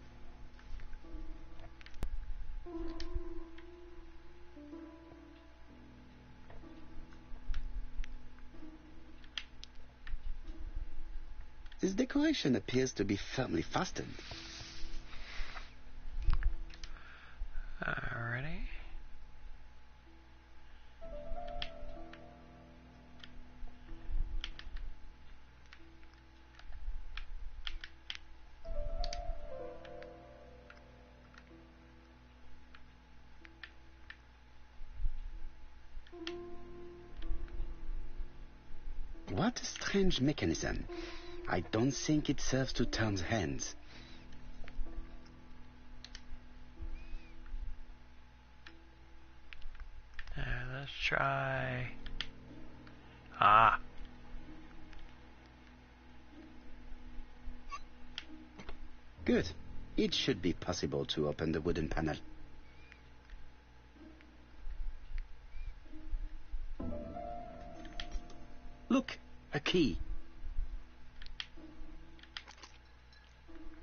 This decoration appears to be firmly fastened. Alrighty. What a strange mechanism. I don't think it serves to turn the hands. Let's try. Ah. Good. It should be possible to open the wooden panel. Look, a key.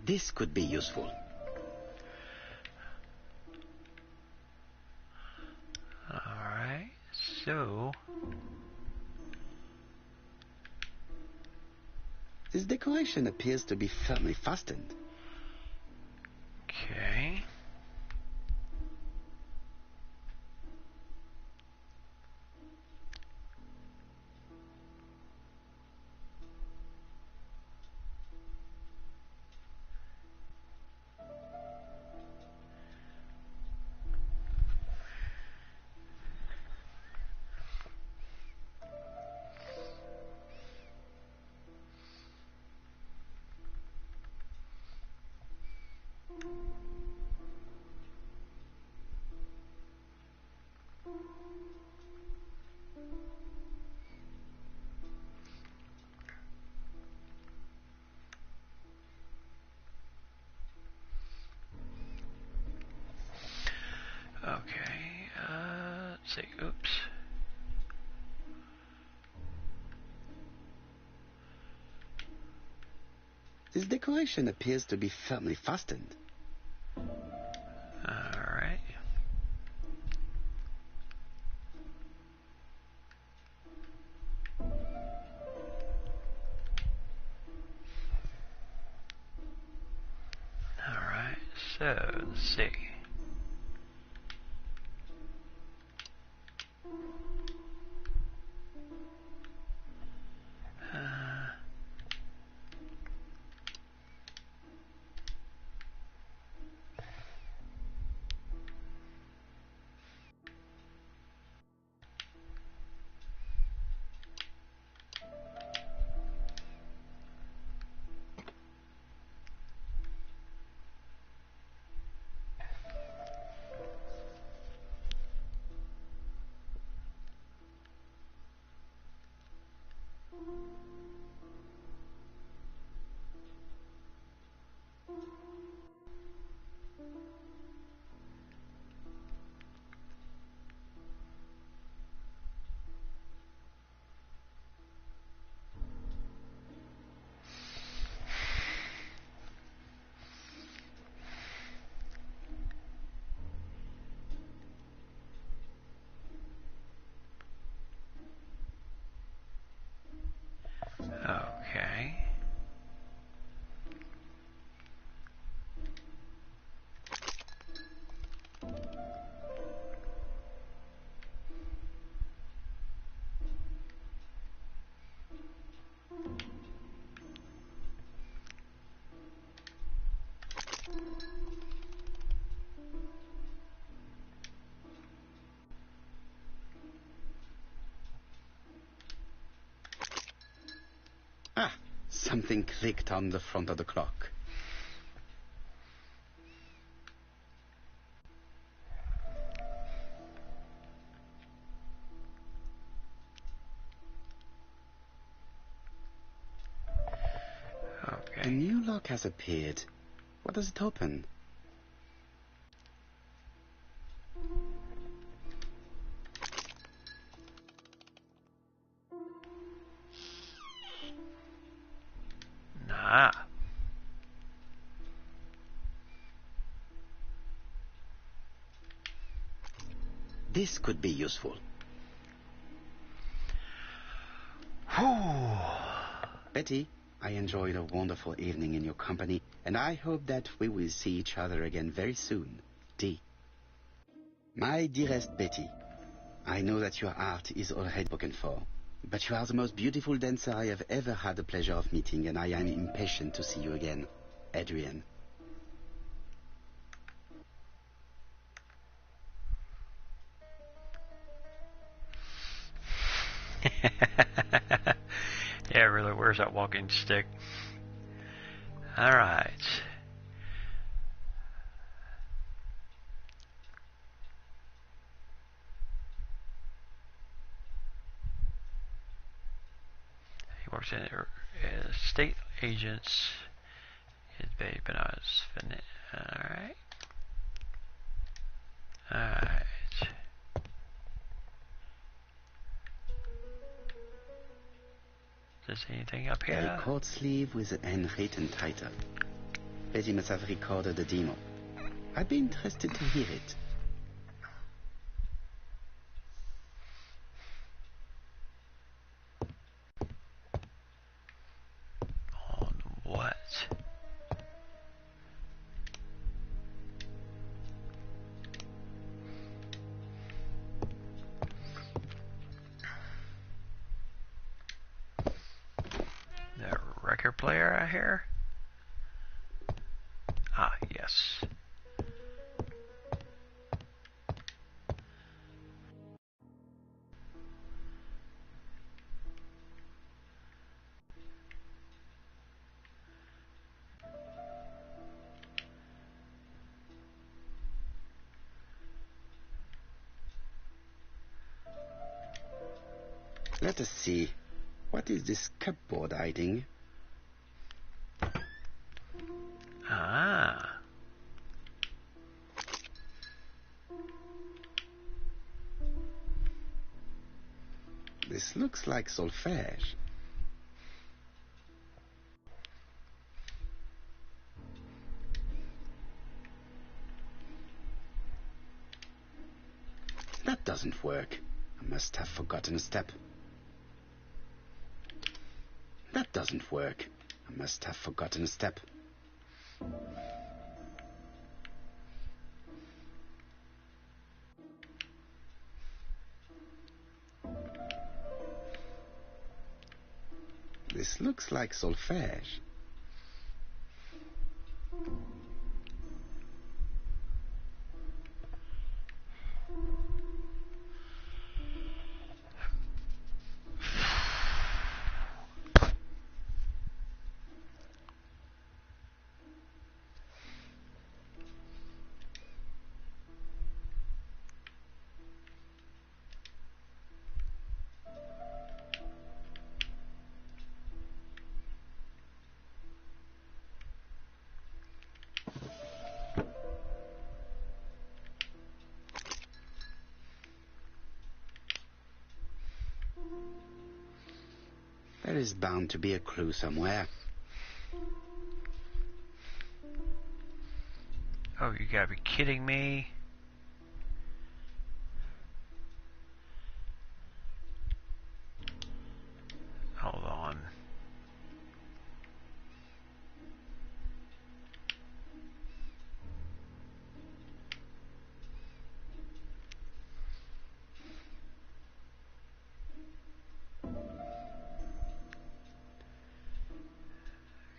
This could be useful. So... This decoration appears to be firmly fastened. Okay. Okay, let's see, oops. This decoration appears to be firmly fastened. Alright. Alright, so, let's see. Okay. Ah, something clicked on the front of the clock. Okay. A new lock has appeared. What does it open? Nah. This could be useful. Whew. Betty, I enjoyed a wonderful evening in your company, and I hope that we will see each other again very soon. D. My dearest Betty, I know that your art is already spoken for, but you are the most beautiful dancer I have ever had the pleasure of meeting, and I am impatient to see you again. Adrian. Yeah, really, where's that walking stick? Alright. He works in state agents. His baby bananas. Alright. Alright. Is there anything up here? A court sleeve with an handwritten title. Betty must have recorded the demo. I'd be interested to hear it. player, I hear? Ah, yes. Let us see. What is this cupboard hiding? Ah. This looks like solfège. That doesn't work. I must have forgotten a step. That doesn't work. I must have forgotten a step. This looks like solfège. There is bound to be a clue somewhere. Oh, you gotta be kidding me. Hold on.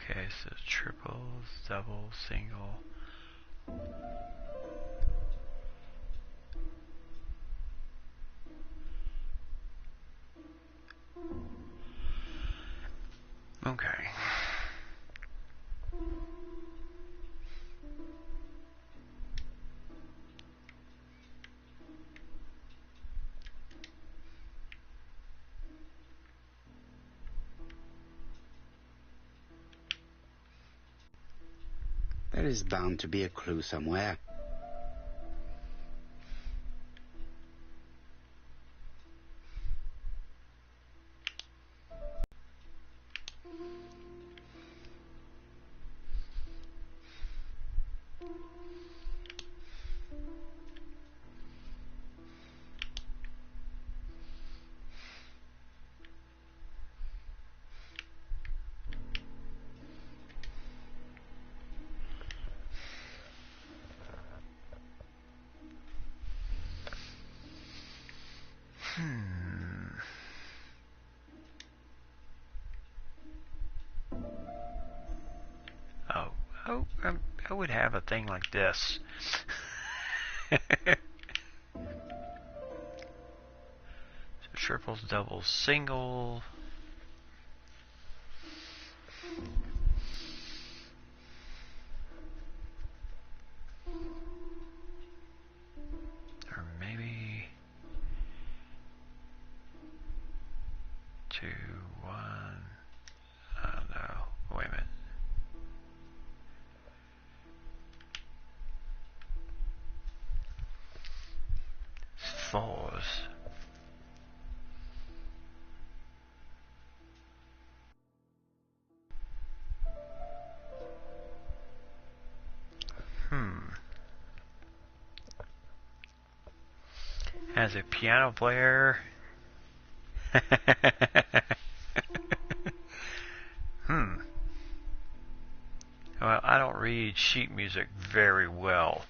Okay, so triples, double, single. Okay. There is bound to be a clue somewhere. I would have a thing like this. So triples, doubles, single. Or maybe 2, 1. I don't know. Wait a minute. Fours. As a piano player. Well, I don't read sheet music very well.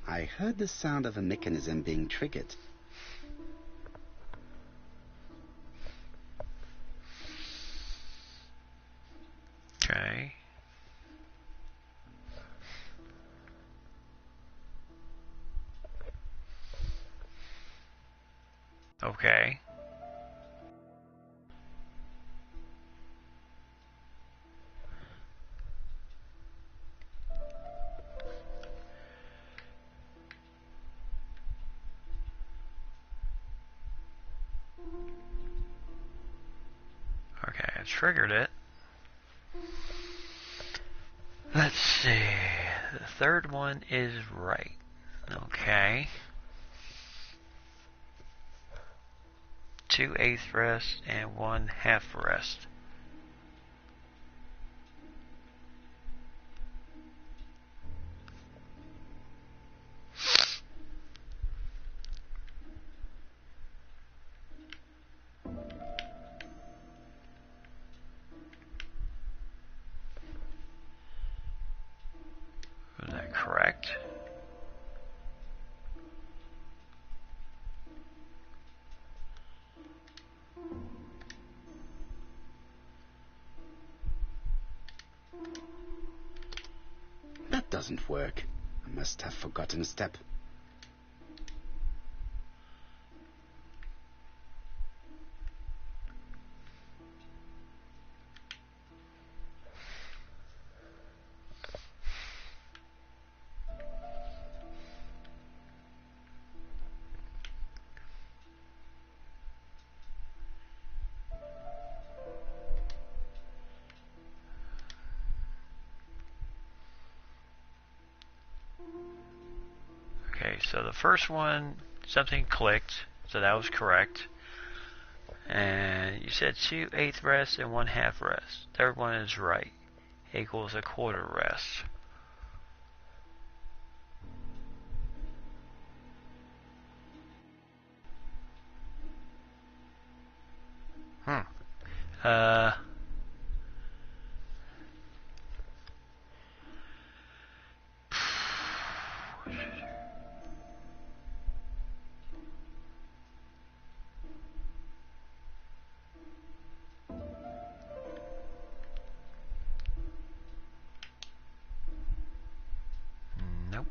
I heard the sound of a mechanism being triggered. Okay. Okay. Okay, I triggered it. Let's see. The third one is right. Okay. 2/8 rest and 1/2 rest. Was that correct? That doesn't work. I must have forgotten a step. Okay, so the first one, something clicked, so that was correct. And you said 2/8 rest and 1/2 rest. Third one is right. Equals a quarter rest. Hmm. Nope.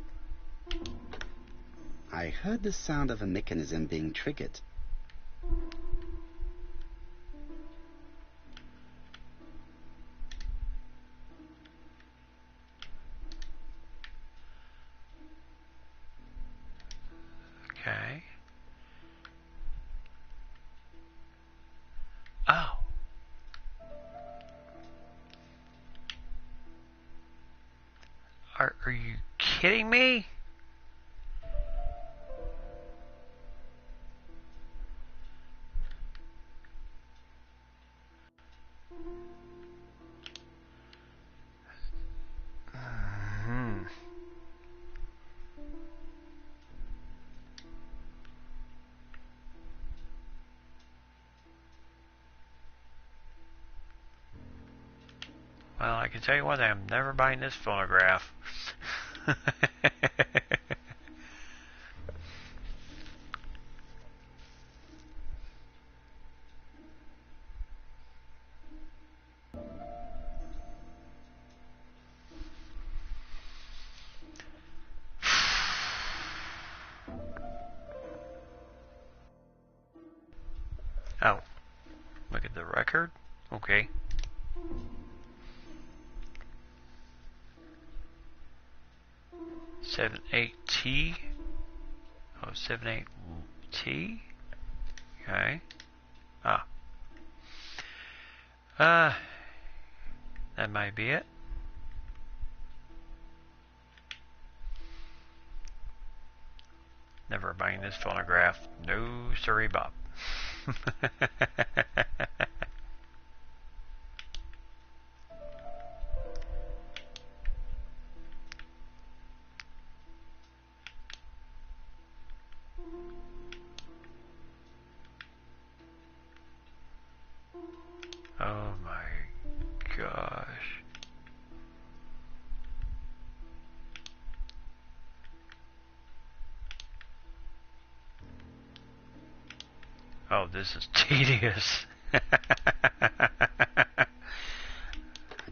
I heard the sound of a mechanism being triggered. Okay. Oh. Are you kidding me? Hmm. Well, I can tell you one thing, I'm never buying this phonograph. Oh, look at the record. Okay. Seven eight T. Oh, 78T. Okay. Ah. That might be it. Never buying this phonograph. No, sorry, Bob. Oh my gosh. Oh, this is tedious. I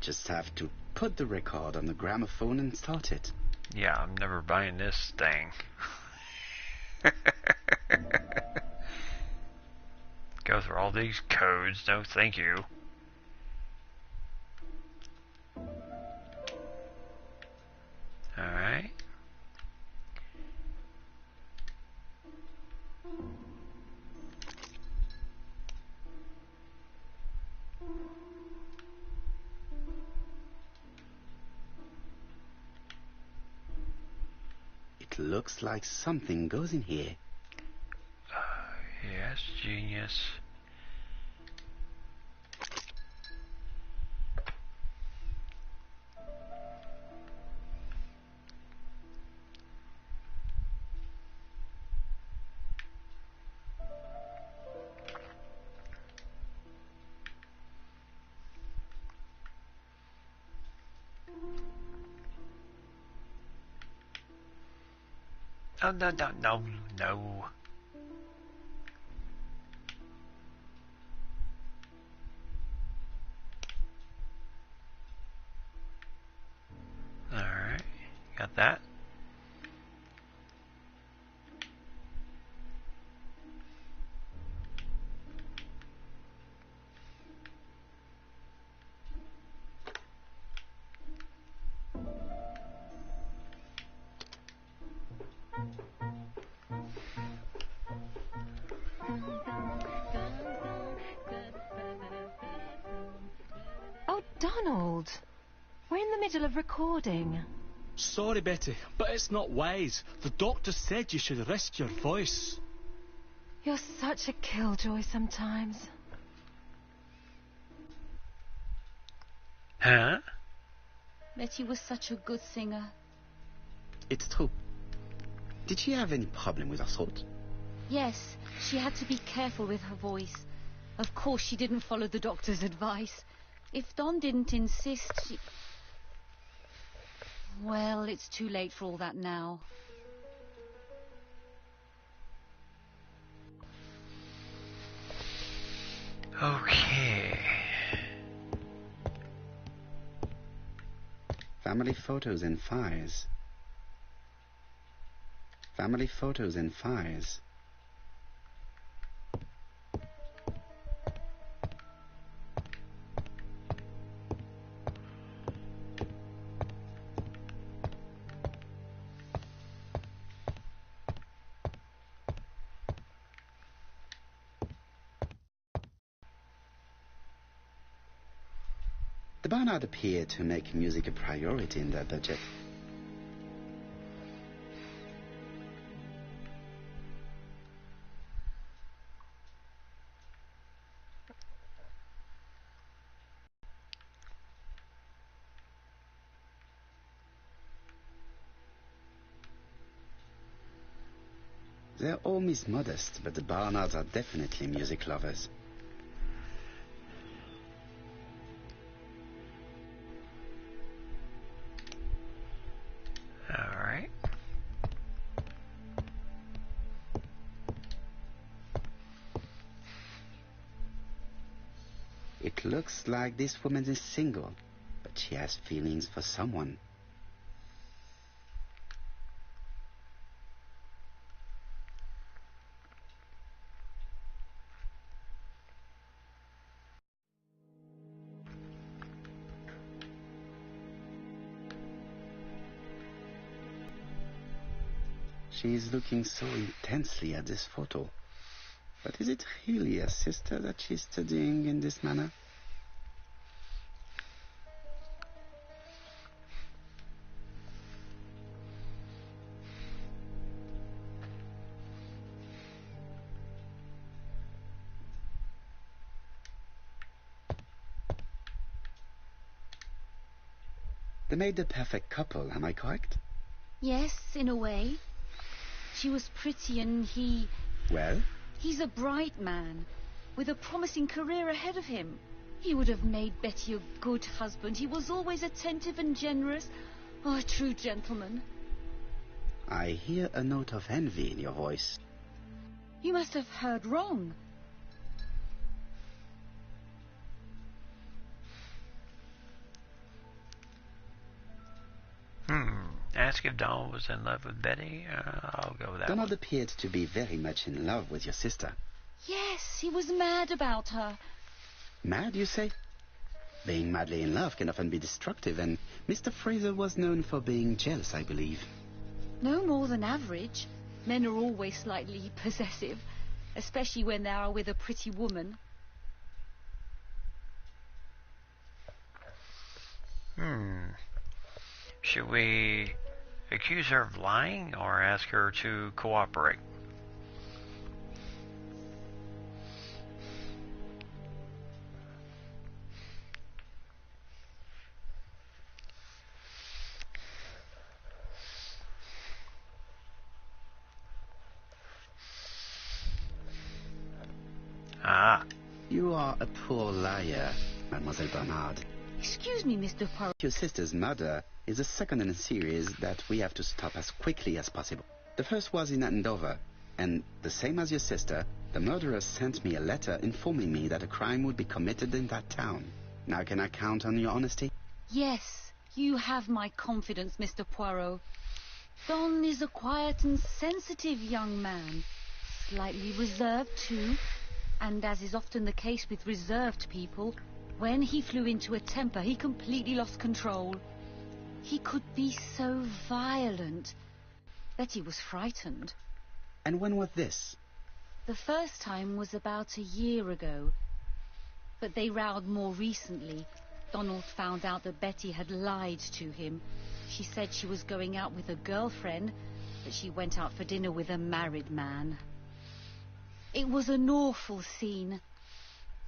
just have to put the record on the gramophone and start it. Yeah, I'm never buying this thing. Go through all these codes. No, thank you. Alright. It looks like something goes in here. Yes, genius. Oh, no, no, no, no. Alright, got that. Oh, Donald! We're in the middle of recording. Sorry, Betty, but it's not wise. The doctor said you should rest your voice. You're such a killjoy sometimes. Huh? Betty was such a good singer. It's true. Did she have any problem with her throat? Yes, she had to be careful with her voice. Of course, she didn't follow the doctor's advice. If Don didn't insist, she... Well, it's too late for all that now. Okay. Family photos and files. Family photos and files. The Barnard appeared to make music a priority in their budget. They're all Miss Modest, but the Barnards are definitely music lovers. Alright. It looks like this woman is single, but she has feelings for someone. She is looking so intensely at this photo. But is it really a sister that she's studying in this manner? They made the perfect couple, am I correct? Yes, in a way. She was pretty and he... Well? He's a bright man, with a promising career ahead of him. He would have made Betty a good husband. He was always attentive and generous. Oh, a true gentleman. I hear a note of envy in your voice. You must have heard wrong. Ask if Donald was in love with Betty. I'll go with that Donald one. appeared to be very much in love with your sister. Yes, he was mad about her. Mad, you say? Being madly in love can often be destructive, and Mr. Fraser was known for being jealous, I believe. No more than average. Men are always slightly possessive, especially when they are with a pretty woman. Should we accuse her of lying or ask her to cooperate? Ah. You are a poor liar, Mademoiselle Bernard. Excuse me, Mr. Poirot. Your sister's murder is the second in a series that we have to stop as quickly as possible. The first was in Andover, and the same as your sister, the murderer sent me a letter informing me that a crime would be committed in that town. Now can I count on your honesty? Yes, you have my confidence, Mr. Poirot. Don is a quiet and sensitive young man. Slightly reserved, too. And as is often the case with reserved people, when he flew into a temper, he completely lost control. He could be so violent. Betty was frightened. And when was this? The first time was about a year ago. But they rowed more recently. Donald found out that Betty had lied to him. She said she was going out with a girlfriend, but she went out for dinner with a married man. It was an awful scene.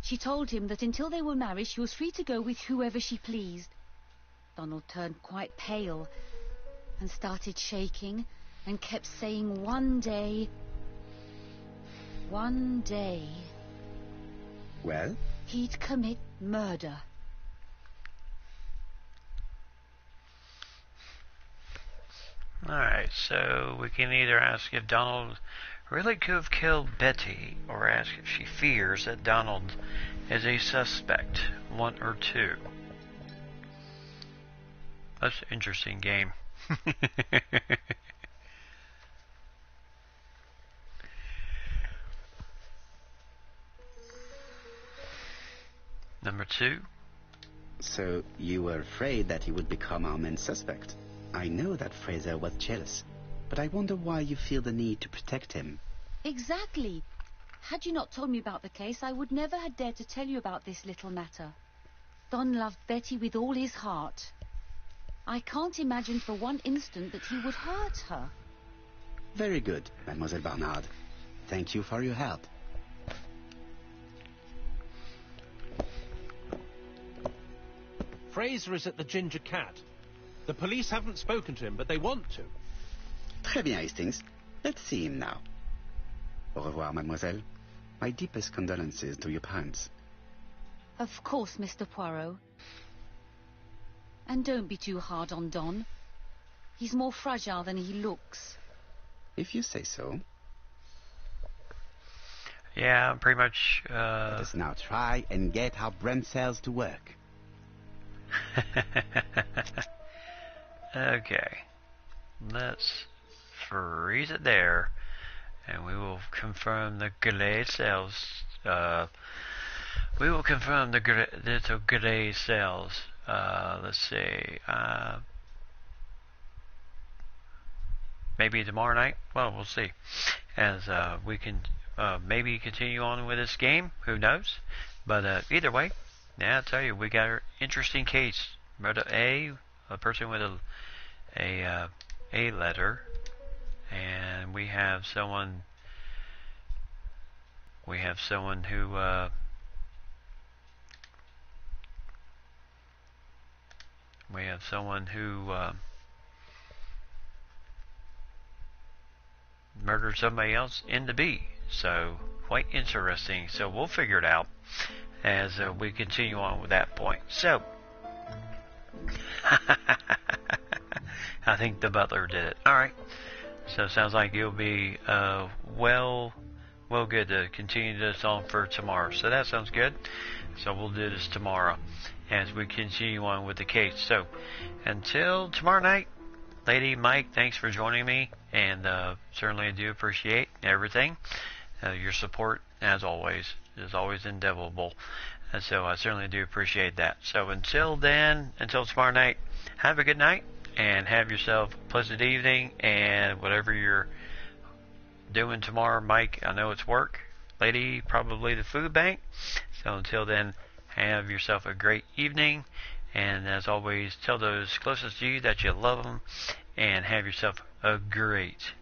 She told him that until they were married, she was free to go with whoever she pleased. Donald turned quite pale and started shaking and kept saying one day. Well? He'd commit murder. Alright, so we can either ask if Donald really could have killed Betty, or ask if she fears that Donald is a suspect, one or two. That's an interesting game. Number 2. So you were afraid that he would become our main suspect. I know that Fraser was jealous, but I wonder why you feel the need to protect him. Exactly. Had you not told me about the case, I would never have dared to tell you about this little matter. Don loved Betty with all his heart. I can't imagine for one instant that he would hurt her. Very good, Mademoiselle Bernard. Thank you for your help. Fraser is at the Ginger Cat. The police haven't spoken to him, but they want to. Très bien, Hastings. Let's see him now. Au revoir, mademoiselle. My deepest condolences to your parents. Of course, Mr. Poirot. And don't be too hard on Don. He's more fragile than he looks. If you say so. Yeah, pretty much. Let us now try and get our brain cells to work. Okay. Let's freeze it there. And we will confirm the gray cells. We will confirm the little gray cells. Let's see. Maybe tomorrow night? Well, we'll see. As we can maybe continue on with this game. Who knows? But either way, yeah, I tell you, we got an interesting case. Murder A person with a letter. And we have someone who we have someone who murdered somebody else in the B. So quite interesting. So we'll figure it out as we continue on with that point. So I think the butler did it. Alright. So it sounds like it'll be well good to continue this on for tomorrow. So that sounds good. So we'll do this tomorrow as we continue on with the case. So until tomorrow night, Lady, Mike, thanks for joining me, and certainly do appreciate everything. Your support, as always, is always indelible, and so I certainly do appreciate that. So until then, until tomorrow night, have a good night, and have yourself a pleasant evening, and whatever you're doing tomorrow, Mike, I know it's work. Lady, probably the food bank. So until then, have yourself a great evening, and as always, tell those closest to you that you love them, and have yourself a great